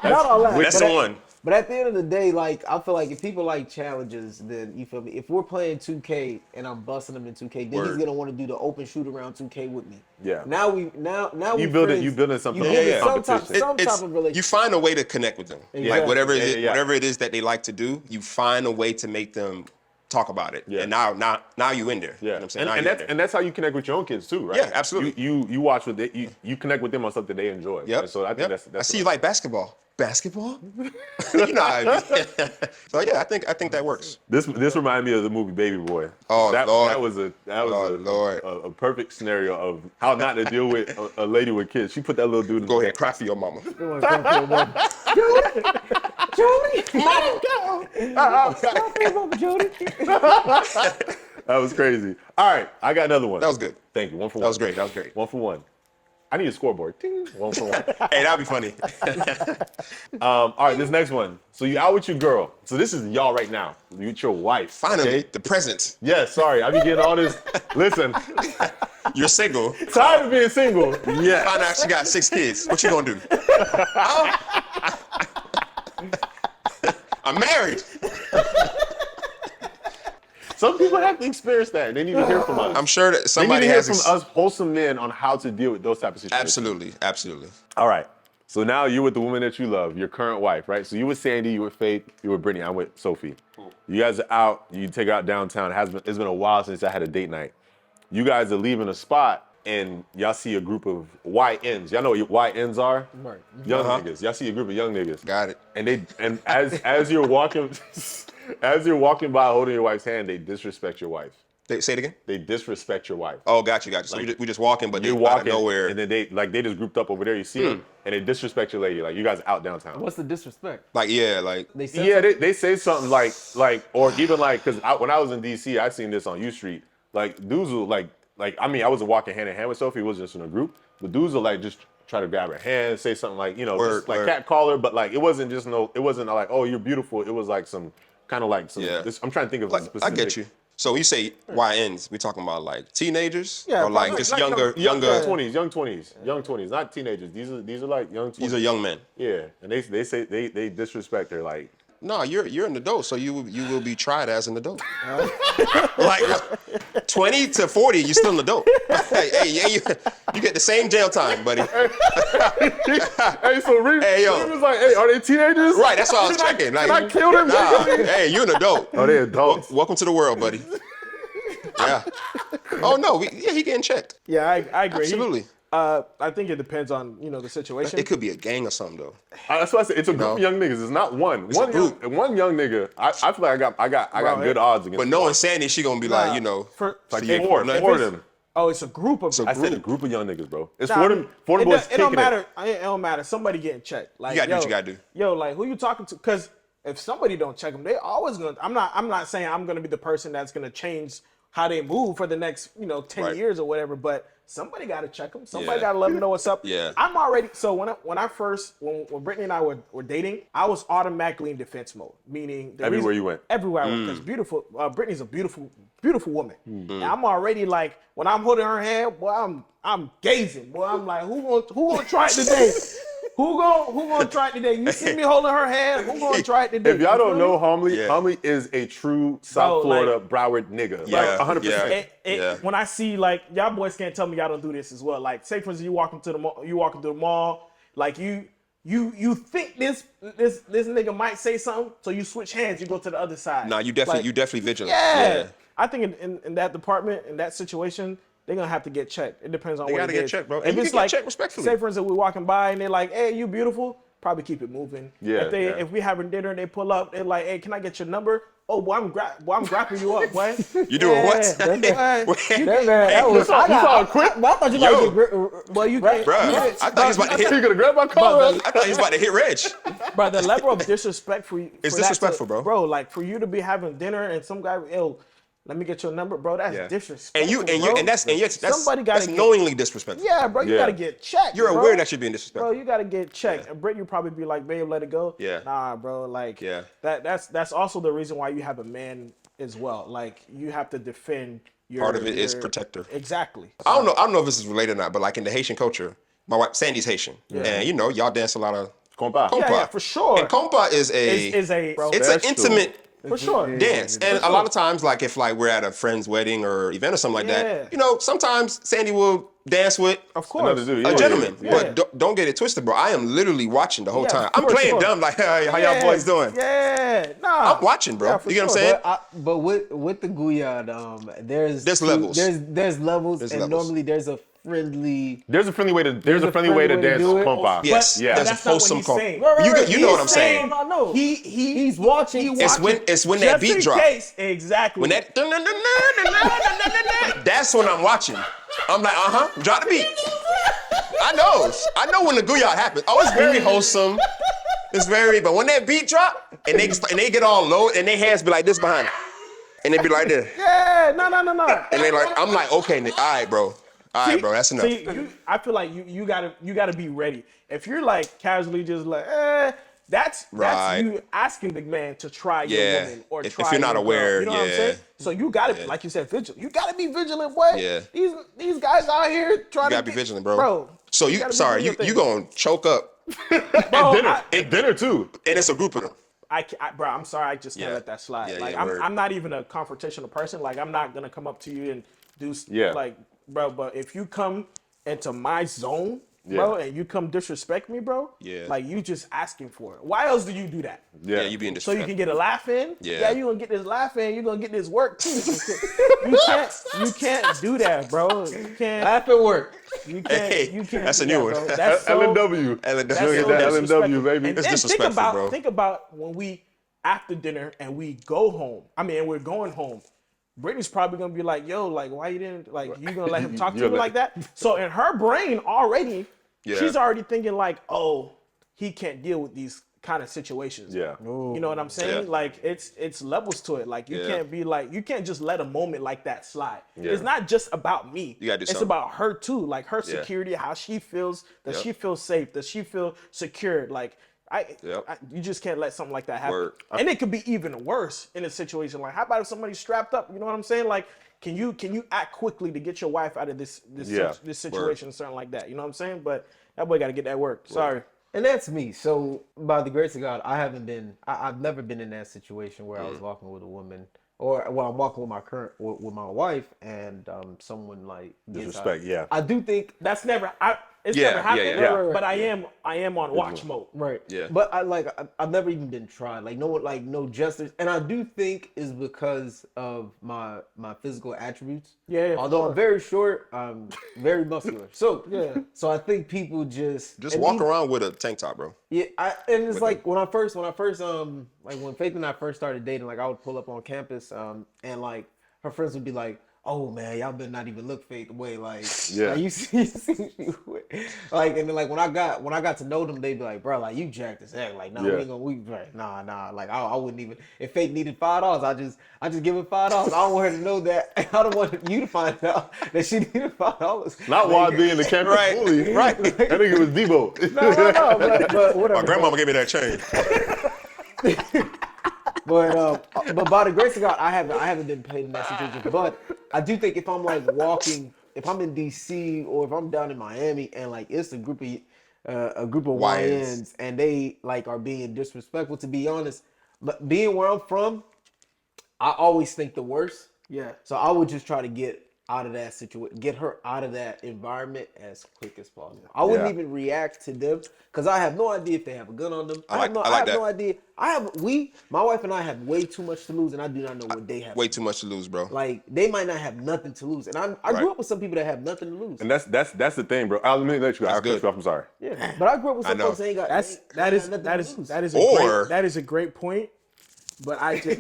Not all that. That's but the one. But at the end of the day, like I feel like if people like challenges, then you feel me. If we're playing 2K and I'm busting him in 2K, then he's Word. gonna want to do the open shoot around 2K with me. Yeah. Now we You building something. You building Yeah, yeah. some type of relationship. You find a way to connect with them. Yeah. Like whatever Yeah. whatever it is that they like to do, you find a way to make them talk about it. Yeah. And now you in there. You know Yeah, what I'm saying? Now and you in that's there. and that's how you connect with your own kids too, right? Yeah, absolutely. You watch what you connect with them on something they enjoy. Yep. And so I think Yep. that's I see you like basketball. Basketball? You know how it is. So yeah, I think that works. This reminded me of the movie Baby Boy. Oh, that Lord. was Oh, Lord. a perfect scenario of how not to deal with a lady with kids. She put that little dude in Go ahead, cry for your mama. Jody, That was crazy. All right, I got another one. That was good. Thank you. One for one. That was great. That was great. One for one. I need a scoreboard. Ding. One for one. Hey, that'd be funny. All right, this next one. So you out with your girl. So this is y'all right now. You with your wife. Finally, okay? the present. Yeah, sorry. I be getting all this. Listen, You're single. tired of being single. Yeah. Find out she got 6 kids. What you gonna do? I'm married. Some people have to experience that. They need to hear from us. I'm sure that They somebody need to hear has. from us wholesome men on how to deal with those type of situations. Absolutely. All right. So now you're with the woman that you love, your current wife, right? So you with Sandy, you with Faith, you with Brittany, I'm with Sophie. You guys are out, you take her out downtown. It's been a while since I had a date night. You guys are leaving a spot and y'all see a group of YNs. Y'all know what YNs are? Right. Young niggas. Y'all see a group of young niggas. Got it. And as you're walking as you're walking by holding your wife's hand, they disrespect your wife. Say it again. They disrespect your wife. Oh, got you. So we just walking, but You're they out of walking nowhere. and then they just grouped up over there. You see them, and they disrespect your lady. Like you guys are out downtown. What's the disrespect? like They said Yeah, they say something like, or even like, because when I was in DC, I seen this on U Street. Like dudes will like, I mean, I wasn't walking hand in hand with Sophie. It was just in a group. But dudes will like just try to grab her hand, say something like, just like cat call her. But like, it wasn't like, oh, you're beautiful. It was like some kind of like some. Yeah. I'm trying to think of a like, specific. I get you. So you say YNs, we talking about like teenagers? Yeah, or like probably just like younger. Young 20s, not teenagers. These are like young 20s. These are young men. Yeah, and they say they disrespect her like. No, you're an adult, so you will be tried as an adult. Like 20 to 40, you're still an adult. Hey, you get the same jail time, buddy. Hey, so Reed, Hey, yo. Reed was like, hey, are they teenagers? Right, that's what I was checking. Like, Can I kill them? nah, hey, you're an adult. Oh, they adults. Welcome to the world, buddy. Yeah. Oh no, he getting checked. Yeah, I agree. Absolutely. I think it depends on the situation. It could be a gang or something though. That's why I said it's a group of young niggas. It's not one. a group. One young nigga. I feel like I got good odds against. But knowing Sandy, she gonna be like, For- like yeah, four nothing. of them. Oh, it's a group of. I said a group of young niggas, bro. It's Nah, four of them boys it don't kicking matter. It don't matter. Somebody getting checked. Like, You gotta do what you gotta do. Yo, like who you talking to? Because if somebody don't check them, they always gonna. I'm not saying I'm gonna be the person that's gonna change how they move for the next 10 Right. years or whatever. But somebody got to check them. Somebody Yeah. got to let them know what's up. Yeah. I'm already. So when Brittany and I were dating, I was automatically in defense mode. Meaning Everywhere you went. Everywhere I went, because beautiful. Brittany's a beautiful woman. And I'm already like, when I'm holding her hand, boy, I'm gazing. Boy, I'm like, who gonna try it today? Who gonna try it today? You see me holding her hand? Who gonna try it today? If y'all You don't feel know me? Homely, Yeah. Homely is a true South Bro, like- Florida Broward nigga. Yeah, Like 100%. yeah. When I see like y'all boys can't tell me y'all don't do this as well. Like say for instance, you walking to the mall, like you think this nigga might say something, so you switch hands, you go to the other side. Nah, you definitely Like, vigilant. Yeah. I think in that department, in that situation, they're gonna have to get checked. It depends on They what gotta it get is. checked, bro. If And you it's can get like, checked respectfully. say for instance, we're walking by and they're like, "Hey, you beautiful," probably keep it moving. Yeah, If yeah. we having dinner and they pull up, they're like, "Hey, can I get your number?" Oh, boy, I'm grapping you up, boy. You doing what? Boy, That man, that was. I saw it quick? I thought you Yo. like you right, can't, Bruh, you I can't- thought he was about to He hit. could have grabbed my collar. I thought he was about to hit Reg. Bro, the level of disrespect for you. It's for that disrespectful, bro. Bro, like for you to be having dinner and some guy, yo, let me get your number, bro. That's Yeah. disrespectful. And that's Somebody gotta that's get- knowingly disrespectful. Yeah, bro, you Yeah. gotta get checked. You're bro. aware that you're being Bro, disrespectful. you gotta get checked. And Britt, you probably be like, babe, let it go. Yeah. Nah, bro, like Yeah. that's also the reason why you have a man as well. Like you have to defend your Part of it is your- protector. Exactly. I don't know if this is related or not, but like in the Haitian culture, my wife Sandy's Haitian, and you know y'all dance a lot of Compa. compa. Yeah, for sure. And compa is a Bro, it's an Special. intimate for sure. dance, and a lot of times, like if like we're at a friend's wedding or event or something like Yeah. that, you know, sometimes Sandy will dance with Of course. Another dude, a yeah, gentleman, yeah. but don't get it twisted, bro. I am literally watching the whole Yeah, time. of I'm course, playing sure. dumb, like how y'all boys doing. Yeah, nah. I'm watching, bro. Yeah, for You get what I'm sure. saying? But with the Guyad, there's levels. There's levels, There's and levels. normally there's a friendly. There's a friendly way to dance do it. compa. Yes, Yeah. there's a That's not what wholesome he's compa. saying. You know what I'm saying? No, no. He's watching. It's when that Just beat in drop. case, exactly. When that that's when I'm watching. I'm like, drop the beat. I know when the Guyad happens. Oh, it's very wholesome. It's very, but when that beat drop and they get all low and their hands be like this behind it, and they be like this, Yeah, no. and they like, I'm like, okay, all right, bro, that's enough. See, I feel like you gotta be ready. If you're like casually just like, that's Right. you asking the man to try your Yeah. woman or If try you're not your aware, girl. You know what I'm yeah. saying? So you gotta, like you said, vigilant. You gotta be vigilant, boy. Yeah. These guys out here trying You to gotta be vigilant, bro. So gotta be doing your you thing. gonna choke up, Bro, Dinner too. and it's a group of them. bro, I'm sorry, I just can't Yeah. let that slide. Yeah, like yeah, word. I'm not even a confrontational person. Like I'm not gonna come up to you and do Yeah. like, bro. But if you come into my zone, bro, and you come disrespect me, bro, Yeah. like you just asking for it. Why else do you do that? Yeah, you being So you disrespectful. can get a laugh in. Yeah. you gonna get this laugh in. You're gonna get this work too. You can't do that, bro. You can't. Laugh at work. You can't. Hey, you can't. that's a do new that, one. bro. That's so, LNW. Ellen, that's that's Look so at that disrespectful. LNW, baby. And It's then disrespectful, bro. think about when we after dinner and we go home. I mean, and we're going home. Brittany's probably gonna be like, "Yo, like, why you didn't like? You gonna let him talk to You're you like- like that?" So in her brain already, Yeah. she's already thinking like, "Oh, he can't deal with these kind of situations." Yeah. You know what I'm saying? Yeah. Like it's levels to it. Like you Yeah. can't be like you can't just let a moment like that slide. Yeah. It's not just about me. You gotta do it's something. about her too. Like her Yeah. security, how she feels. Does Yep. she feel safe? Does she feel secured? Like Yep. you just can't let something like that happen. Word. And it could be even worse in a situation like how about if somebody's strapped up? You know what I'm saying? Like can you act quickly to get your wife out of this Yeah. this situation, something like that? You know what I'm saying? But that boy got to get that work. Sorry. And that's me. So by the grace of God, I've never been in that situation where I was walking with a woman, or well, I'm walking with my with my wife, and someone like gets Disrespect, out. yeah. I do think That's never it's Yeah, never happened. yeah, yeah. But I am on watch mode. right. Yeah. But I've never even been tried. Like no gestures, and I do think is because of my physical attributes. Yeah, for Although sure. I'm very short, I'm very muscular. So Yeah. So I think people just Just and walk even- around with a tank top, bro. Yeah, and it's like when I first like when Faith and I first started dating, like I would pull up on campus, and like her friends would be like, "Oh man, y'all better not even look Faith away." Like, Yeah. like, you see like, and then like when I got to know them, they'd be like, "Bro, like you jacked as heck." Like, no, Yeah. we ain't gonna like, nah. Like I wouldn't even if Faith needed $5, I just give her $5. I don't want her to know that. I don't want you to find out that she needed $5. Not while being the campus Right. bully. Right. That nigga was Debo. No, but whatever. My grandmama gave me that chain. But by the grace of God, I haven't been paid in that situation. But I do think if I'm like walking, if I'm in DC or if I'm down in Miami and like it's a group of a group of YNs. YNs and they like are being disrespectful. To be honest, but being where I'm from, I always think the worst. Yeah. So I would just try to get out of that situation, get her out of that environment as quick as possible. I wouldn't Yeah. even react to them because I have no idea if they have a gun on them. I have no that. idea. My wife and I have way too much to lose, and I do not know what they have. Way too much to lose, bro. Like they might not have nothing to lose, and I grew Right. up with some people that have nothing to lose. And that's the thing, bro. Let me let you. I'll cut good. you off. I'm sorry. Yeah, but I grew up with some know. folks that ain't got. That's ain't that got is nothing that to is lose. that is a Or- great, that is a great point. But I just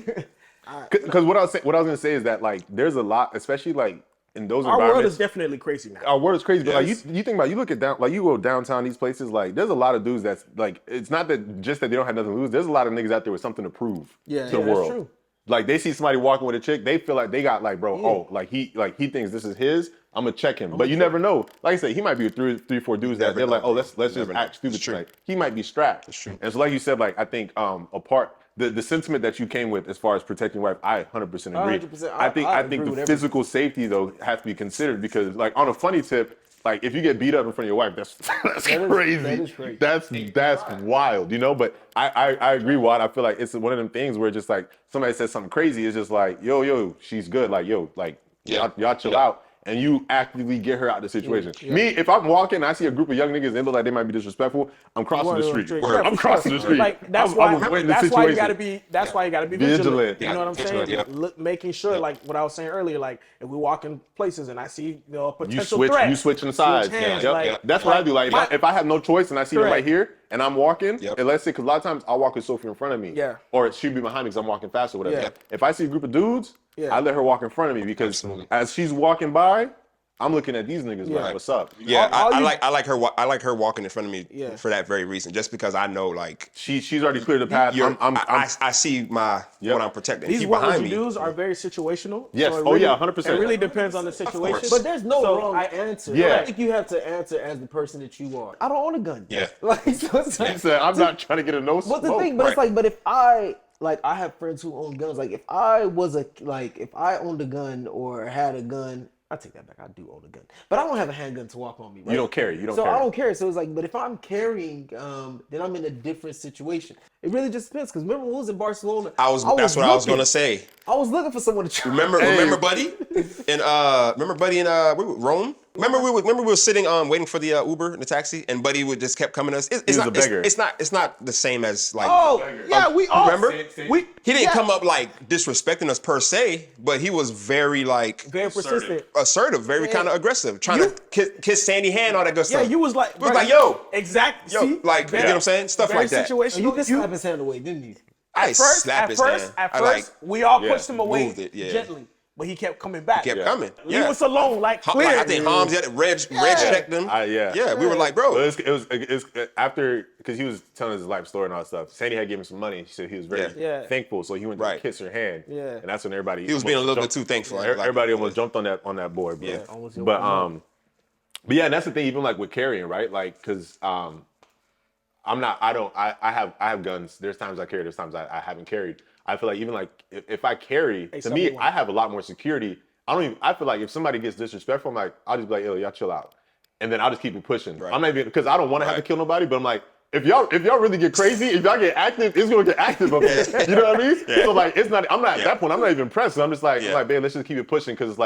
Because what I was gonna say is that like there's a lot, especially like in those our world environments. is definitely crazy now. Our world is crazy, but like Yes. you think about, you look at down, like you go downtown these places, like there's a lot of dudes that's like, it's not that just that they don't have nothing to lose. There's a lot of niggas out there with something to prove Yeah. to the Yeah, that's world. true. Like they see somebody walking with a chick, they feel like they got like, bro, oh, like he thinks this is his. I'm gonna check him, but you never know. Like I said, he might be with three, four dudes that never they're like, know, oh, bro. let's You just never act know. stupid It's true. tonight. He might be strapped. true. And so, like you said, like I think the sentiment that you came with as far as protecting your wife, I 100% agree. 100%. I think I I agree think with the everything. physical safety though has to be considered because like on a funny tip, like if you get beat up in front of your wife, that's crazy. that is crazy. That's wild, you know. But I agree, Watt. I feel like it's one of them things where just like somebody says something crazy, it's just like yo, she's good. Like yo, like Yeah. y'all chill out. And you actively get her out of the situation. Me, if I'm walking and I see a group of young niggas and they look like they might be disrespectful, I'm crossing the street. Yeah, I'm for crossing sure. the street. Like that's I'm why avoiding the that's why you situation. gotta be Vigilant. vigilant. You Yeah, know what I'm saying? vigilant, yeah. Making sure, like what I was saying earlier, like if we walk in places and I see a potential You threat, switching sides. hands, Yep. like- That's what I do. Like if I have no choice and I see them Correct. right here and I'm walking, Yep. and let's say, because a lot of times I'll walk with Sophie in front of me, Yeah. or she'll be behind me because I'm walking fast or whatever. Yeah. If I see a group of dudes, Yeah. I let her walk in front of me because Absolutely. as she's walking by, I'm looking at these niggas like, what's up? Yeah, All I you- like her walking in front of me Yeah. for that very reason. Just because I know like She's already cleared the path. I see what I'm protecting. These Keep what behind would me. you do's are very situational. Yes. So it Oh, really, yeah, 100%. It really depends on the situation. But there's no So wrong I- answer. Yeah. I don't think you have to answer as the person that you are. I don't own a gun. Yeah. Like, so it's like, He said, I'm not trying to get a no smoke. but the thing, but it's right. like, but if I have friends who own guns. Like if I owned a gun or had a gun, I take that back. I do own a gun, but I don't have a handgun to walk on me. Right? You don't carry. You don't So carry. I don't care. So it's like, but if I'm carrying, then I'm in a different situation. It really just depends. Because remember when we was in Barcelona, That's what I was looking- gonna say. I was looking for someone to try. Remember Buddy? And Rome? Remember we were sitting waiting for the Uber in the taxi, and Buddy would just kept coming to us. It's was not a beggar. It's not the same as like. Oh yeah, we all remember? we He didn't yeah, come up like disrespecting us per se, but he was very like very persistent. assertive, very kind of aggressive, trying to kiss Sandy hand, all that good Yeah, stuff. you was like, We was like, yo, exactly. yo, See? like you know what I'm saying? Stuff Very like that. situational. You just slap his hand away, didn't you? I At first, slap his hand. at I first, we all Yeah, pushed him away moved it, yeah. gently, but he kept coming back. kept Yeah. coming. Leave Yeah. us alone, like clear. Like, I think Holmes Reg checked him. Yeah. we were like, bro. Well, it was after, because he was telling his life story and all that stuff. Sandy had given him some money. He said he was very Yeah. thankful, so he went to Right. kiss her hand. Yeah. And that's when everybody He was being a little bit jumped- too thankful. Everybody almost jumped on that board, bro. Yeah. But yeah, and that's the thing. Even like with carrying, right? Like, because I have guns. There's times I carry. There's times I haven't carried. I feel like even like if I carry, to sell me, me one. I have a lot more security. I feel like if somebody gets disrespectful, I'm like, I'll just be like, yo, y'all chill out. And then I'll just keep it pushing. Right. I'm not even, because I don't want to have to Right. kill nobody, but I'm like, if y'all really get crazy, if y'all get active, it's gonna get active up there. You know what I mean? So like, I'm not at that point. I'm not even pressed. I'm just like, Yeah. babe, let's just keep it pushing, because it's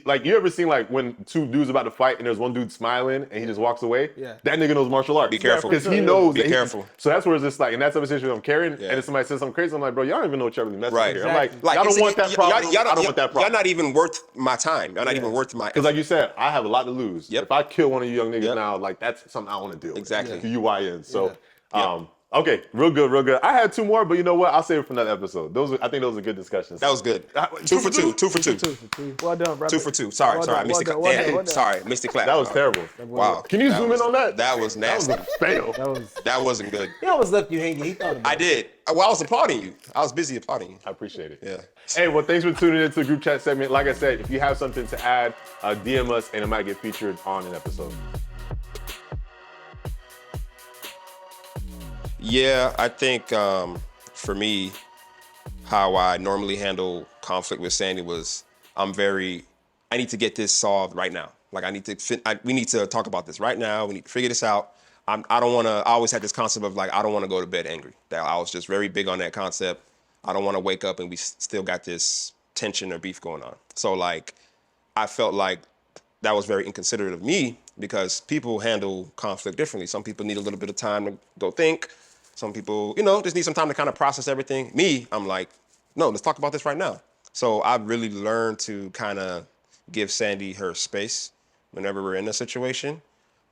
like you ever seen like when two dudes about to fight and there's one dude smiling and he just walks away? Yeah. That nigga knows martial arts. Be careful. because he knows. Be that careful. So that's where it's just like, and that's the situation I'm carrying. Yeah. And if somebody says something crazy, I'm like, bro, y'all don't even know what y'all really messing Right. with here. I'm Exactly. like, y'all don't want that problem. Y'all I don't want that problem. Y'all not even worth my time. Y'all not even worth my. Because like you said, I have a lot to lose. Yep. If I kill one of you young niggas Yep. now, like that's something I want to deal with. Exactly. To you YNs. So, Yeah. okay, real good. I had two more, but you know what? I'll save it for another episode. I think those are good discussions. That was good. 2 for 2. 2 for 2. Well done, brother. 2 for 2. Sorry, Well sorry. I done, missed the well clap. done, well Damn, done. sorry, missed the clap. That was terrible. Wow. Can you zoom was- in on that? That was nasty. That was a fail. That wasn't good. He almost left you hanging. He thought about I it. did. Well, I was applauding you. I was busy applauding you. I appreciate it. Yeah. Hey, well, thanks for tuning into the group chat segment. Like I said, if you have something to add, DM us and it might get featured on an episode. Yeah, I think for me, how I normally handle conflict with Sandy was I need to get this solved right now. Like we need to talk about this right now. We need to figure this out. I don't want to. I always had this concept of like I don't want to go to bed angry. That I was just very big on that concept. I don't want to wake up and we still got this tension or beef going on. So like, I felt like that was very inconsiderate of me because people handle conflict differently. Some people need a little bit of time to go think. Some people, just need some time to kind of process everything. Me, I'm like, no, let's talk about this right now. So I really learned to kind of give Sandy her space whenever we're in a situation,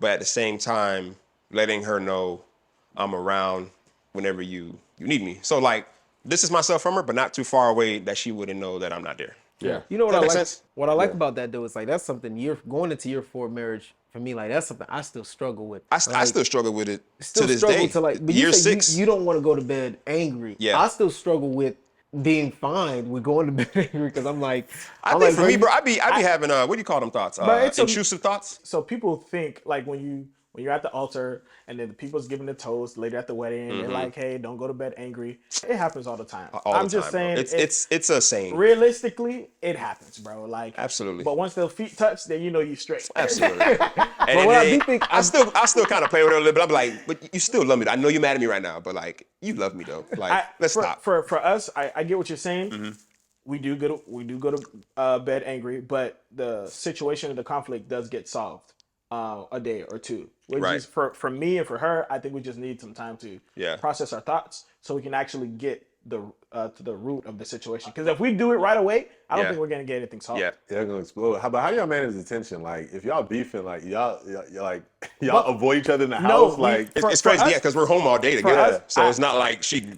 but at the same time, letting her know I'm around whenever you need me. So like, distance myself from her, but not too far away that she wouldn't know that I'm not there. Yeah. You know what Does that I make like? sense? What I like about that though is like that's something going into year 4 marriage for me. Like that's something I still struggle with. I Like, still struggle with it still to this struggle day. to like. But Year you say 6. you don't want to go to bed angry. Yeah. I still struggle with being fine with going to bed angry because I'm like. I I'm think like, for me, bro, I be having what do you call them thoughts? it's a- Intrusive thoughts. So people think like when you're at the altar and then the people's giving the toast later at the wedding, they're like, "Hey, don't go to bed angry." It happens all the time. All I'm the just time, bro. saying, It's a saying. realistically, it happens, bro. Like Absolutely. But once the feet touch, then you straight. Absolutely. And what I then do think- I still kind of play with her a little bit. I'm like, but you still love me. I know you're mad at me right now, but like you love me though. Like let's stop. For us, I get what you're saying. We do go to bed angry, but the situation and the conflict does get solved a day or two. We Right. just, for me and for her, I think we just need some time to Yeah. process our thoughts so we can actually get to the root of the situation. Because if we do it right away, I don't Yeah. think we're gonna get anything solved. Yeah. They're gonna explode. How do y'all manage the tension? Like, if y'all beefing, like y'all avoid each other in the No, house, we- like It's, For- it's for crazy, us- yeah, because we're home all day together. us, So it's not like she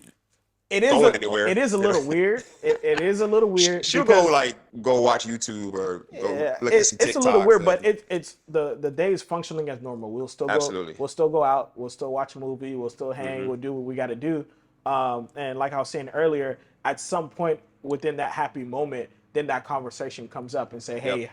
It is going anywhere. it is a little weird. It is a little weird. she'll because- go watch YouTube or go Yeah, look at some TikToks. it's a little weird, and- but it's the day is functioning as normal. Absolutely. We'll still go out. We'll still watch a movie. We'll still hang. Mm-hmm. We'll do what we got to do. And like I was saying earlier, at some point within that happy moment, then that conversation comes up and say, "Hey, Yep.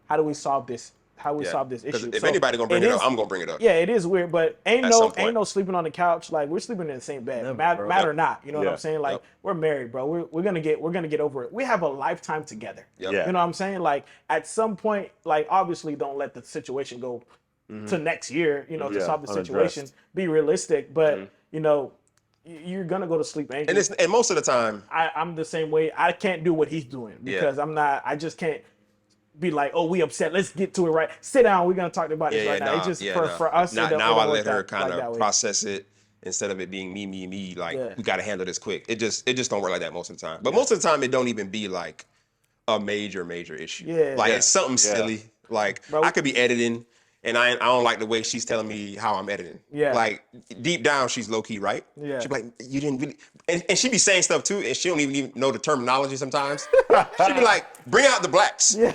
how do we solve this? How do we Yeah. solve this 'Cause issue?" if So anybody gonna bring it is- up, I'm gonna bring it up. Yeah, it is weird, but At some point. ain't no sleeping on the couch. Like we're sleeping in the same bed, Never, matter bro. or not. You know what Yeah. I'm saying? Like Yep. we're married, bro. We're gonna get over it. We have a lifetime together. Yep. Yeah. You know what I'm saying? Like at some point, like obviously don't let the situation go to next year, to Yeah, solve the unaddressed. situation. Be realistic, but you're gonna go to sleep angry. and most of the time, I'm the same way. I can't do what he's doing because I just can't be like, oh, we upset. Let's get to it right. Sit down. We're gonna talk about this right now. It's just for us. Now, it don't I work let her that- kind like that of way. process it instead of it being me. Like Yeah. we got to handle this quick. It just don't work like that most of the time. But most of the time, it don't even be like a major issue. Yeah. Like Yeah. it's something silly. Like Bro. I could be editing. And I don't like the way she's telling me how I'm editing. Yeah. Like deep down, she's low key right. Yeah. She'd be like, you didn't really, and she be saying stuff too, and she don't even know the terminology sometimes. She'd be like, bring out the blacks. Yeah.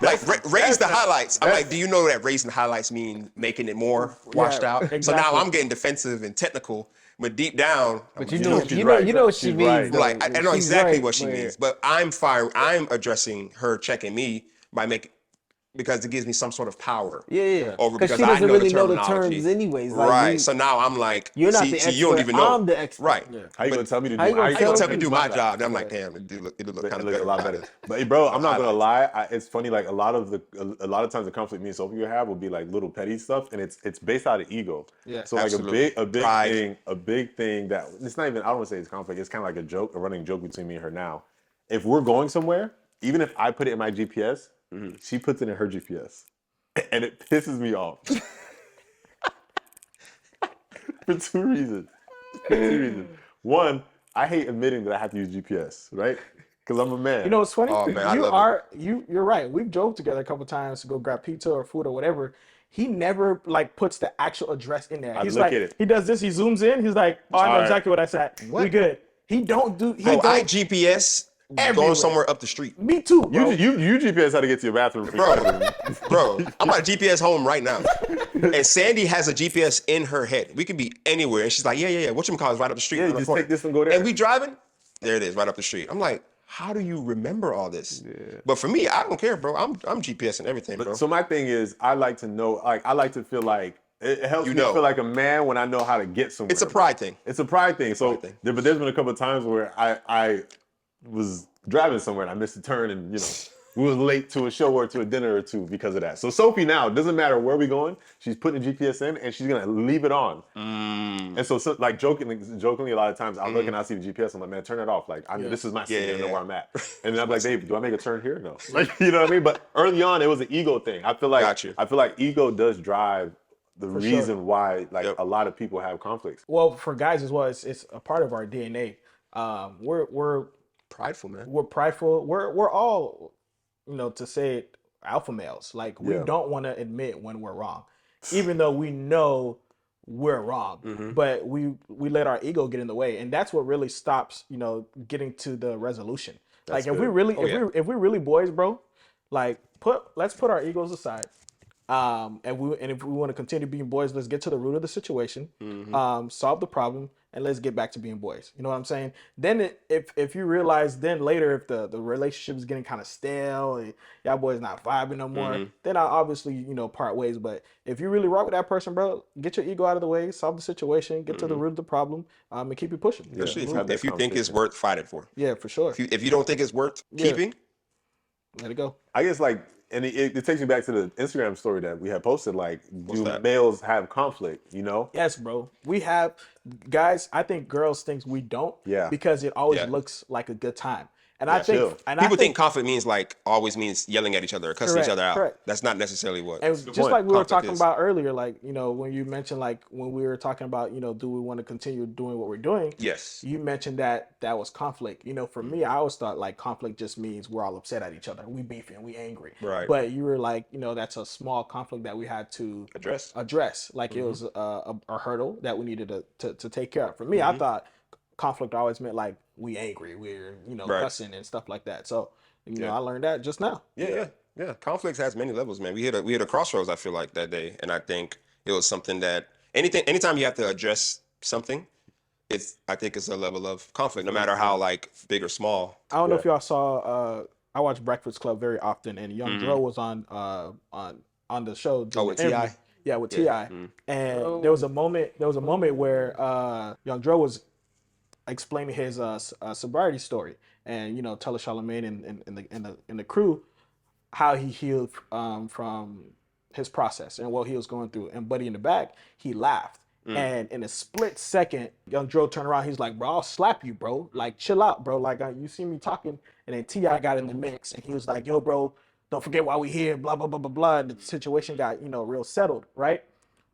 Like raise the highlights. I'm like, do you know that raising the highlights mean making it more washed Yeah, out? So exactly. now I'm getting defensive and technical, but deep down, But You know you she's know right. what she She's means. right. though. like I know She's exactly right, what she but- means, but I'm addressing her checking me by because it gives me some sort of power. Yeah. Over Because because she I doesn't know really the know the terminology. terms anyways. Like, Right. So now I'm like, You're not see, the you don't expert. even know. I'm the expert. Right. Yeah. how you gonna tell me to do? how you gonna How you gonna tell tell me to do my job? And I'm like, damn, it look kind It of looks better. a lot better. But hey, bro, I'm not gonna lie. It's funny. Like a lot of times the conflict me and Sophie will have will be like little petty stuff, and it's based out of ego. Yeah, So like absolutely. a big Pride. thing that it's not even. I don't want to say it's conflict. It's kind of like a joke, a running joke between me and her now. If we're going somewhere, even if I put it in my GPS, she puts it in her GPS, and it pisses me off. For two reasons. One, I hate admitting that I have to use GPS, right? Because I'm a man. You know what's funny? Oh, man, I love You're right. We've drove together a couple times to go grab pizza or food or whatever. He never like puts the actual address in there. I He's look like, at it. he does this. He zooms in. He's like, oh, I know All right. exactly what I said. We good. He don't do. He Bro, I don't. GPS Everywhere. going somewhere up the street. Me too, bro. You GPS how to get to your bathroom. Bro, I'm about to GPS home right now. And Sandy has a GPS in her head. We could be anywhere. And she's like, yeah. Whatchamacallit right up the street. Yeah, around the just corner. take this and go there. And we driving, there it is, right up the street. I'm like, how do you remember all this? Yeah. But for me, I don't care, bro. I'm GPSing everything, bro. So my thing is, I like to know, like, I like to feel like, it helps You me know. feel like a man when I know how to get somewhere. It's a pride thing. It's a pride thing. So, Pride thing. But there's been a couple of times where I was driving somewhere and I missed a turn and, we was late to a show or to a dinner or two because of that. So Sophie now, it doesn't matter where we going, she's putting the GPS in and she's gonna leave it on. And so like jokingly, a lot of times I look and I see the GPS, I'm like, man, turn it off. Like this is my city, I know where I'm at. And then I'm like, babe, do I make a turn here? No. Like, you know what I mean? But early on, it was an ego thing. I feel like ego does drive the reason why a lot of people have conflicts. Well, for guys as well, it's a part of our DNA. We're Prideful, man. we're prideful. We're all, to say it, alpha males. Like we don't want to admit when we're wrong, even though we know we're wrong. But we let our ego get in the way, and that's what really stops, getting to the resolution. Like if we really, if we really boys, bro, like let's put our egos aside. And if we want to continue being boys, let's get to the root of the situation, solve the problem, and let's get back to being boys. You know what I'm saying? Then if you realize then later if the relationship is getting kind of stale, and y'all boys not vibing no more, then I'll obviously part ways. But if you really rock with that person, bro, get your ego out of the way, solve the situation, get to the root of the problem, and keep it pushing. Especially if you think it's worth fighting for. Yeah, for sure. If you don't think it's worth keeping, let it go. I guess and it takes me back to the Instagram story that we had posted. Like, do males have conflict? Yes, bro. We have guys. I think girls think we don't. Yeah. Because it always looks like a good time. And I think people think conflict means always means yelling at each other or cussing each other out. Correct. That's not necessarily what. And just like we were talking about earlier, when you mentioned when we were talking about do we want to continue doing what we're doing? Yes. You mentioned that was conflict. For me, I always thought conflict just means we're all upset at each other, we beefing, we angry. Right. But you were that's a small conflict that we had to address. It was a hurdle that we needed to take care of. For me, I thought conflict always meant we angry, we're cussing and stuff like that. So I learned that just now. Yeah. Conflicts has many levels, man. We hit a crossroads, I feel like, that day, and I think it was something that anytime you have to address something, I think it's a level of conflict, no matter how big or small. I don't know if y'all saw. I watch Breakfast Club very often, and Young Dro was on the show. Oh, with T.I.? Yeah, with T.I. And there was a moment where Young Dro was explaining his sobriety story, and Taylor Charlamagne and the crew how he healed from his process and what he was going through. And Buddy in the back, he laughed. And in a split second, Young Dro turned around. He's like, bro, I'll slap you, bro. Chill out, bro. You see me talking. And then T.I. got in the mix, and he was like, yo, bro, don't forget why we here, blah, blah, blah, blah, blah. And the situation got, real settled, right?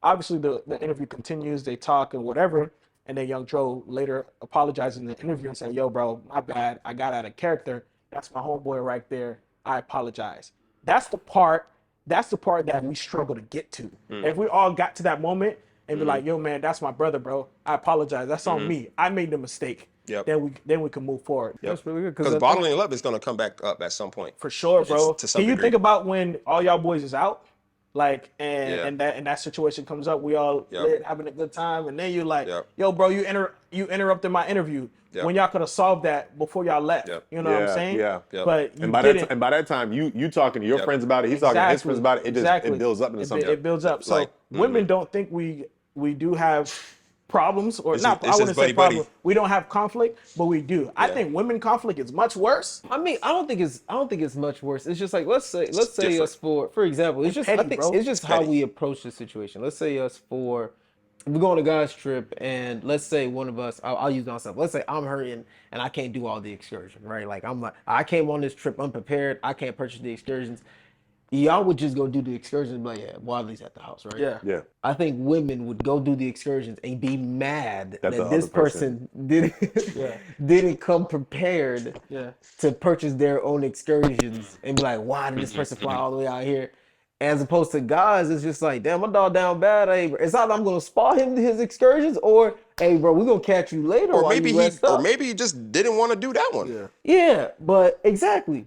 Obviously, the interview continues. They talk and whatever. And then Young Dro later apologized in the interview and said, yo, bro, my bad. I got out of character. That's my homeboy right there. I apologize. That's the part that we struggle to get to. If we all got to that moment and be like, yo, man, that's my brother, bro. I apologize. That's on me. I made the mistake. Yep. Then we can move forward. Yep. That's really good. Because bottling it up is going to come back up at some point. For sure, bro. To some Can you degree. think about when all y'all boys is out? And that situation comes up, we all lit, having a good time, and then you're like, yo, bro, you interrupted my interview when y'all could have solved that before y'all left. You know what I'm saying? Yeah. But by that time, you talking to your friends about it, he's talking to his friends about it. It builds up into something. It builds up. So women don't think we do have problems, or not. I wouldn't say problem. We don't have conflict, but we do. I think women conflict is much worse. I mean, I don't think it's much worse. It's just let's say different. us for example, it's just petty, I think bro. it's just how we approach the situation. Let's say us we're going on a guy's trip, and let's say one of us, I'll use myself. Let's say I'm hurting and I can't do all the excursion, right? I came on this trip unprepared. I can't purchase the excursions. Y'all would just go do the excursions and be like, yeah, Wadley's at the house, right? Yeah. I think women would go do the excursions and be mad that the this other person didn't come prepared Yeah. to purchase their own excursions and be like, why did this person fly all the way out here? As opposed to guys, it's just like, damn, my dog down bad. Hey, bro. It's either I'm gonna spar him his excursions, or hey, bro, we're gonna catch you later. Or maybe he just didn't want to do that one. Yeah, but exactly.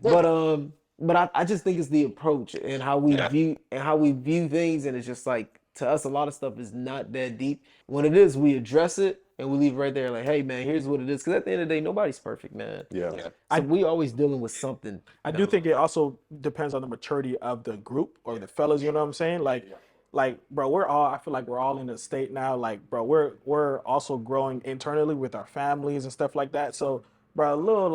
But I just think it's the approach and how we view things, and it's just like, to us, a lot of stuff is not that deep. When it is, we address it and we leave it right there like, hey man, here's what it is. Because at the end of the day, nobody's perfect, man. Yeah. So we always dealing with something. I do think it also depends on the maturity of the group or the fellas. You know what I'm saying? Like, bro, I feel like we're all in a state now. Like, bro, we're also growing internally with our families and stuff like that. So, bro, a little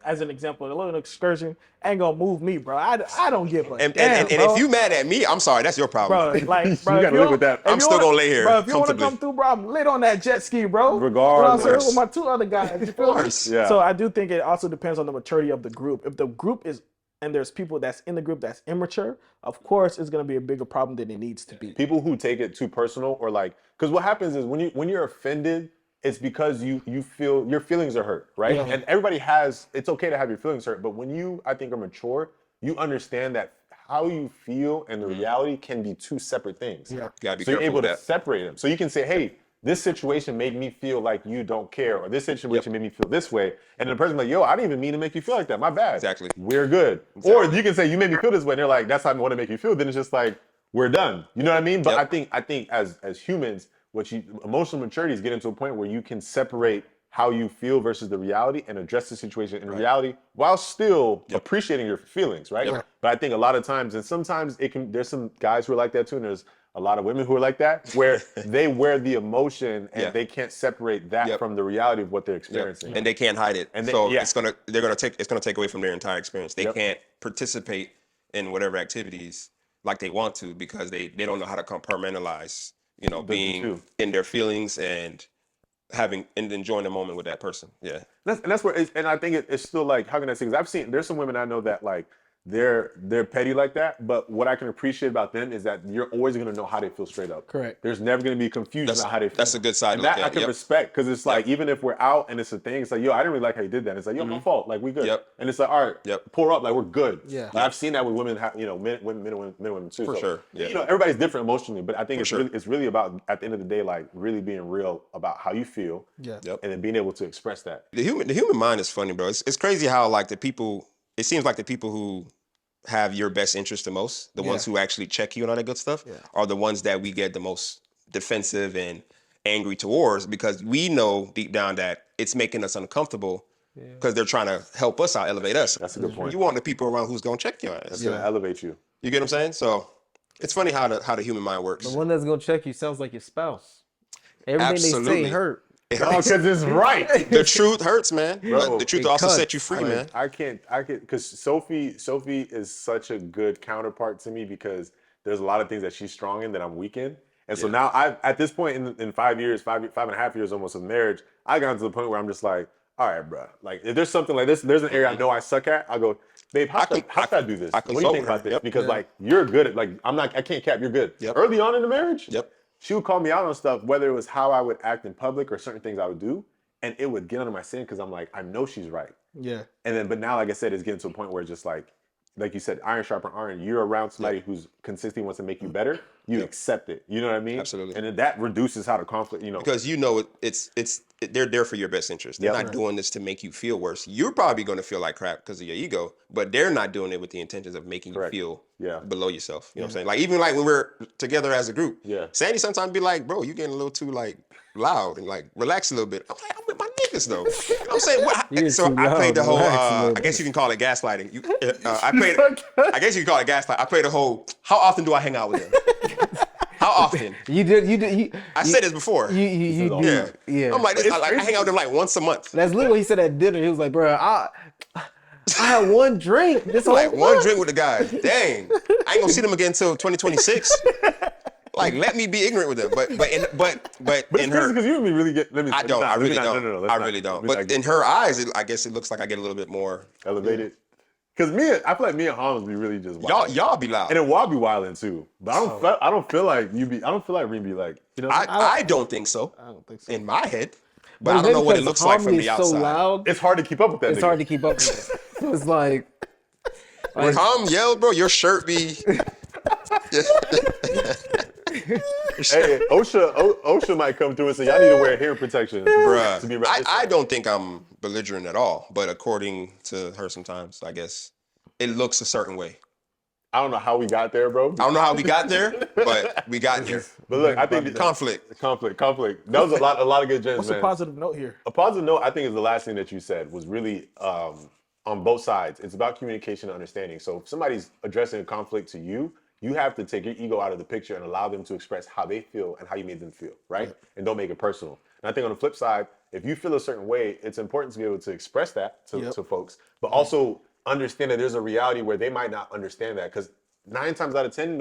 as an example, a little excursion ain't gonna move me, bro. I don't give a And, damn, and bro. if you mad at me, I'm sorry, that's your problem. Bro, like, bro, You if gotta live with don't- that. if I'm you still wanna- gonna lay here Bro, if you want to comfortably. come through, bro, I'm lit on that jet ski, bro. You know what I'm saying? Regardless. With my two other guys. You feel me? course. Yeah. So I do think it also depends on the maturity of the group. If the group is, and there's people that's in the group that's immature, of course it's gonna be a bigger problem than it needs to be. People who take it too personal, or like, because what happens is when you're offended, it's because you feel your feelings are hurt, right? Yeah. And everybody has, it's okay to have your feelings hurt, but when you, I think, are mature, you understand that how you feel and the reality can be two separate things. Yeah. Gotta be So you're careful able with to that. separate them. So you can say, hey, this situation made me feel like you don't care, or this situation made me feel this way. And the person's like, yo, I didn't even mean to make you feel like that. My bad. Exactly. We're good. Or you can say, you made me feel this way. And they're like, that's how I want to make you feel. Then it's just like, we're done. You know what I mean? But Yep. I think as humans, emotional maturity is getting to a point where you can separate how you feel versus the reality and address the situation in reality while still appreciating your feelings, right? Yep. But I think a lot of times, and sometimes there's some guys who are like that too, and there's a lot of women who are like that, where they wear the emotion and Yeah. they can't separate that Yep. from the reality of what they're experiencing. And they can't hide it. And So yeah. it's gonna take away from their entire experience. They can't participate in whatever activities like they want to because they don't know how to compartmentalize, being too. in their feelings and having and enjoying the moment with that person. Yeah. That's where, and I think it's still like, how can I say? Because there's some women I know that like they're petty like that, but what I can appreciate about them is that you're always gonna know how they feel straight up. Correct. There's never gonna be confusion about how they feel. That's a good side to And look that I at. can Yep. respect because it's like even if we're out and it's a thing, it's like, yo, I didn't really like how you did that. It's like, yo, my fault. Like we good. Yep. And it's like, all right, Yep. pour up, like we're good. Yeah. Like, I've seen that with women, men and women too. For So, sure. Yeah. Everybody's different emotionally, but I think sure. it's really about at the end of the day, like really being real about how you feel. Yeah. Yep. And then being able to express that. The human mind is funny, bro. It's crazy how like it seems like the people who have your best interest the most, the ones who actually check you and all that good stuff, are the ones that we get the most defensive and angry towards because we know deep down that it's making us uncomfortable because they're trying to help us out, elevate us. That's a good point. You want the people around who's gonna check your ass. It's gonna elevate you. You get what I'm saying? So it's funny how the human mind works. The one that's gonna check you sounds like your spouse. Everything they Absolutely. say hurt. Oh, because it's right. The truth hurts, man. Bro, But the truth it will also cuts. set you free, man. I can't, because Sophie is such a good counterpart to me because there's a lot of things that she's strong in that I'm weak in. And so now at this point in 5 years, five and a half years almost of marriage, I got to the point where I'm just like, all right, bro. Like if there's something like this, there's an area I know I suck at. I'll go, babe, how should I do this? I What do you consult think her. about this? Yep. Because like you're good at I can't cap, you're good. Yep. Early on in the marriage, Yep. she would call me out on stuff, whether it was how I would act in public or certain things I would do. And it would get under my skin because I'm like, I know she's right. Yeah. And then, but now, like I said, it's getting to a point where it's just like you said, iron sharpen iron. You're around somebody who's consistently wants to make you better. You accept it. You know what I mean? Absolutely. And then that reduces how the conflict. Because they're there for your best interest. They're not doing this to make you feel worse. You're probably going to feel like crap because of your ego, but they're not doing it with the intentions of making you feel below yourself. You know what I'm saying? Like even like when we're together as a group, Sandy sometimes be like, bro, you getting a little too like loud and like relax a little bit. I'm like, I'm with my niggas though. I'm saying, so I played the whole, I guess you can call it gaslighting. I guess you can call it gaslighting. I played the whole, how often do I hang out with them? How often? I said this before. Yeah. I'm like, I hang out with them like once a month. That's literally what he said at dinner. He was like, bro, I had one drink. This whole Like one month." drink with the guy. Dang. I ain't gonna see them again until 2026. Like, let me be ignorant with them. But in her, because you really get. Let me. I don't. I really don't. No, I really don't. But in her eyes, I guess it looks like I get a little bit more elevated. Because I feel like me and Hans be really just wild. y'all be loud. And then Wad be wilding too. But I don't feel like you be. I don't feel like Reem be like. I don't think so. I don't think so. In my head, but I it's don't know what it because looks like from Harmony the is outside. so loud. It's hard to keep up with that. It's nigga. hard to keep up with it. So it's like, When Ham yelled, bro, your shirt be. Hey, OSHA might come through and say y'all need to wear hearing protection. Bruh, To be I don't think I'm belligerent at all, but according to her sometimes, I guess, it looks a certain way. I don't know how we got there, bro. I don't know how we got there, but we got there. But look, I think Conflict. conflict. That was a lot of good gems, What's man. the positive note here? A positive note, I think, is the last thing that you said was really on both sides. It's about communication and understanding. So if somebody's addressing a conflict to you, you have to take your ego out of the picture and allow them to express how they feel and how you made them feel, right? And don't make it personal. And I think on the flip side, if you feel a certain way, it's important to be able to express that to, Yep. to folks, but also understand that there's a reality where they might not understand that, because 9 times out of 10,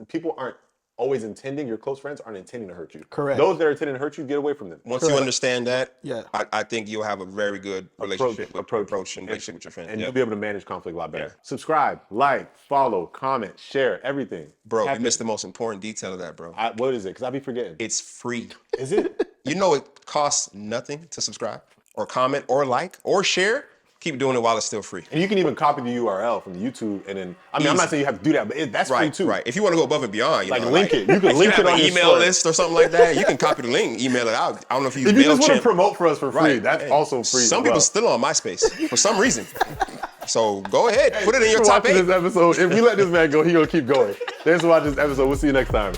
people aren't always intending, your close friends aren't intending to hurt you. Correct. Those that are intending to hurt you, get away from them. Once you understand that, Yeah. I think you'll have a very good relationship with your friends. And Yeah. you'll be able to manage conflict a lot better. Yeah. Subscribe, like, follow, comment, share, everything. Bro, Tap you missed in. the most important detail of that, bro. What is it? Because I be forgetting. It's free. Is it? You know it costs nothing to subscribe or comment or like or share. Keep doing it while it's still free. And you can even copy the URL from the YouTube, and then I'm not Easy. saying you have to do that, but that's free Right, too. right. If you want to go above and beyond, you Like know, link it. You can if link you have it on an your email story. list or something like that, you can copy the link, email it out. I don't know if you use If you just want to MailChimp. promote for us for free, Right. that's Hey, also free. Some as people well. still on MySpace for some reason. So go ahead, put it in your Thanks for top watching 8. this episode. If we let this man go, he gonna keep going. Thanks for watching this episode. We'll see you next time.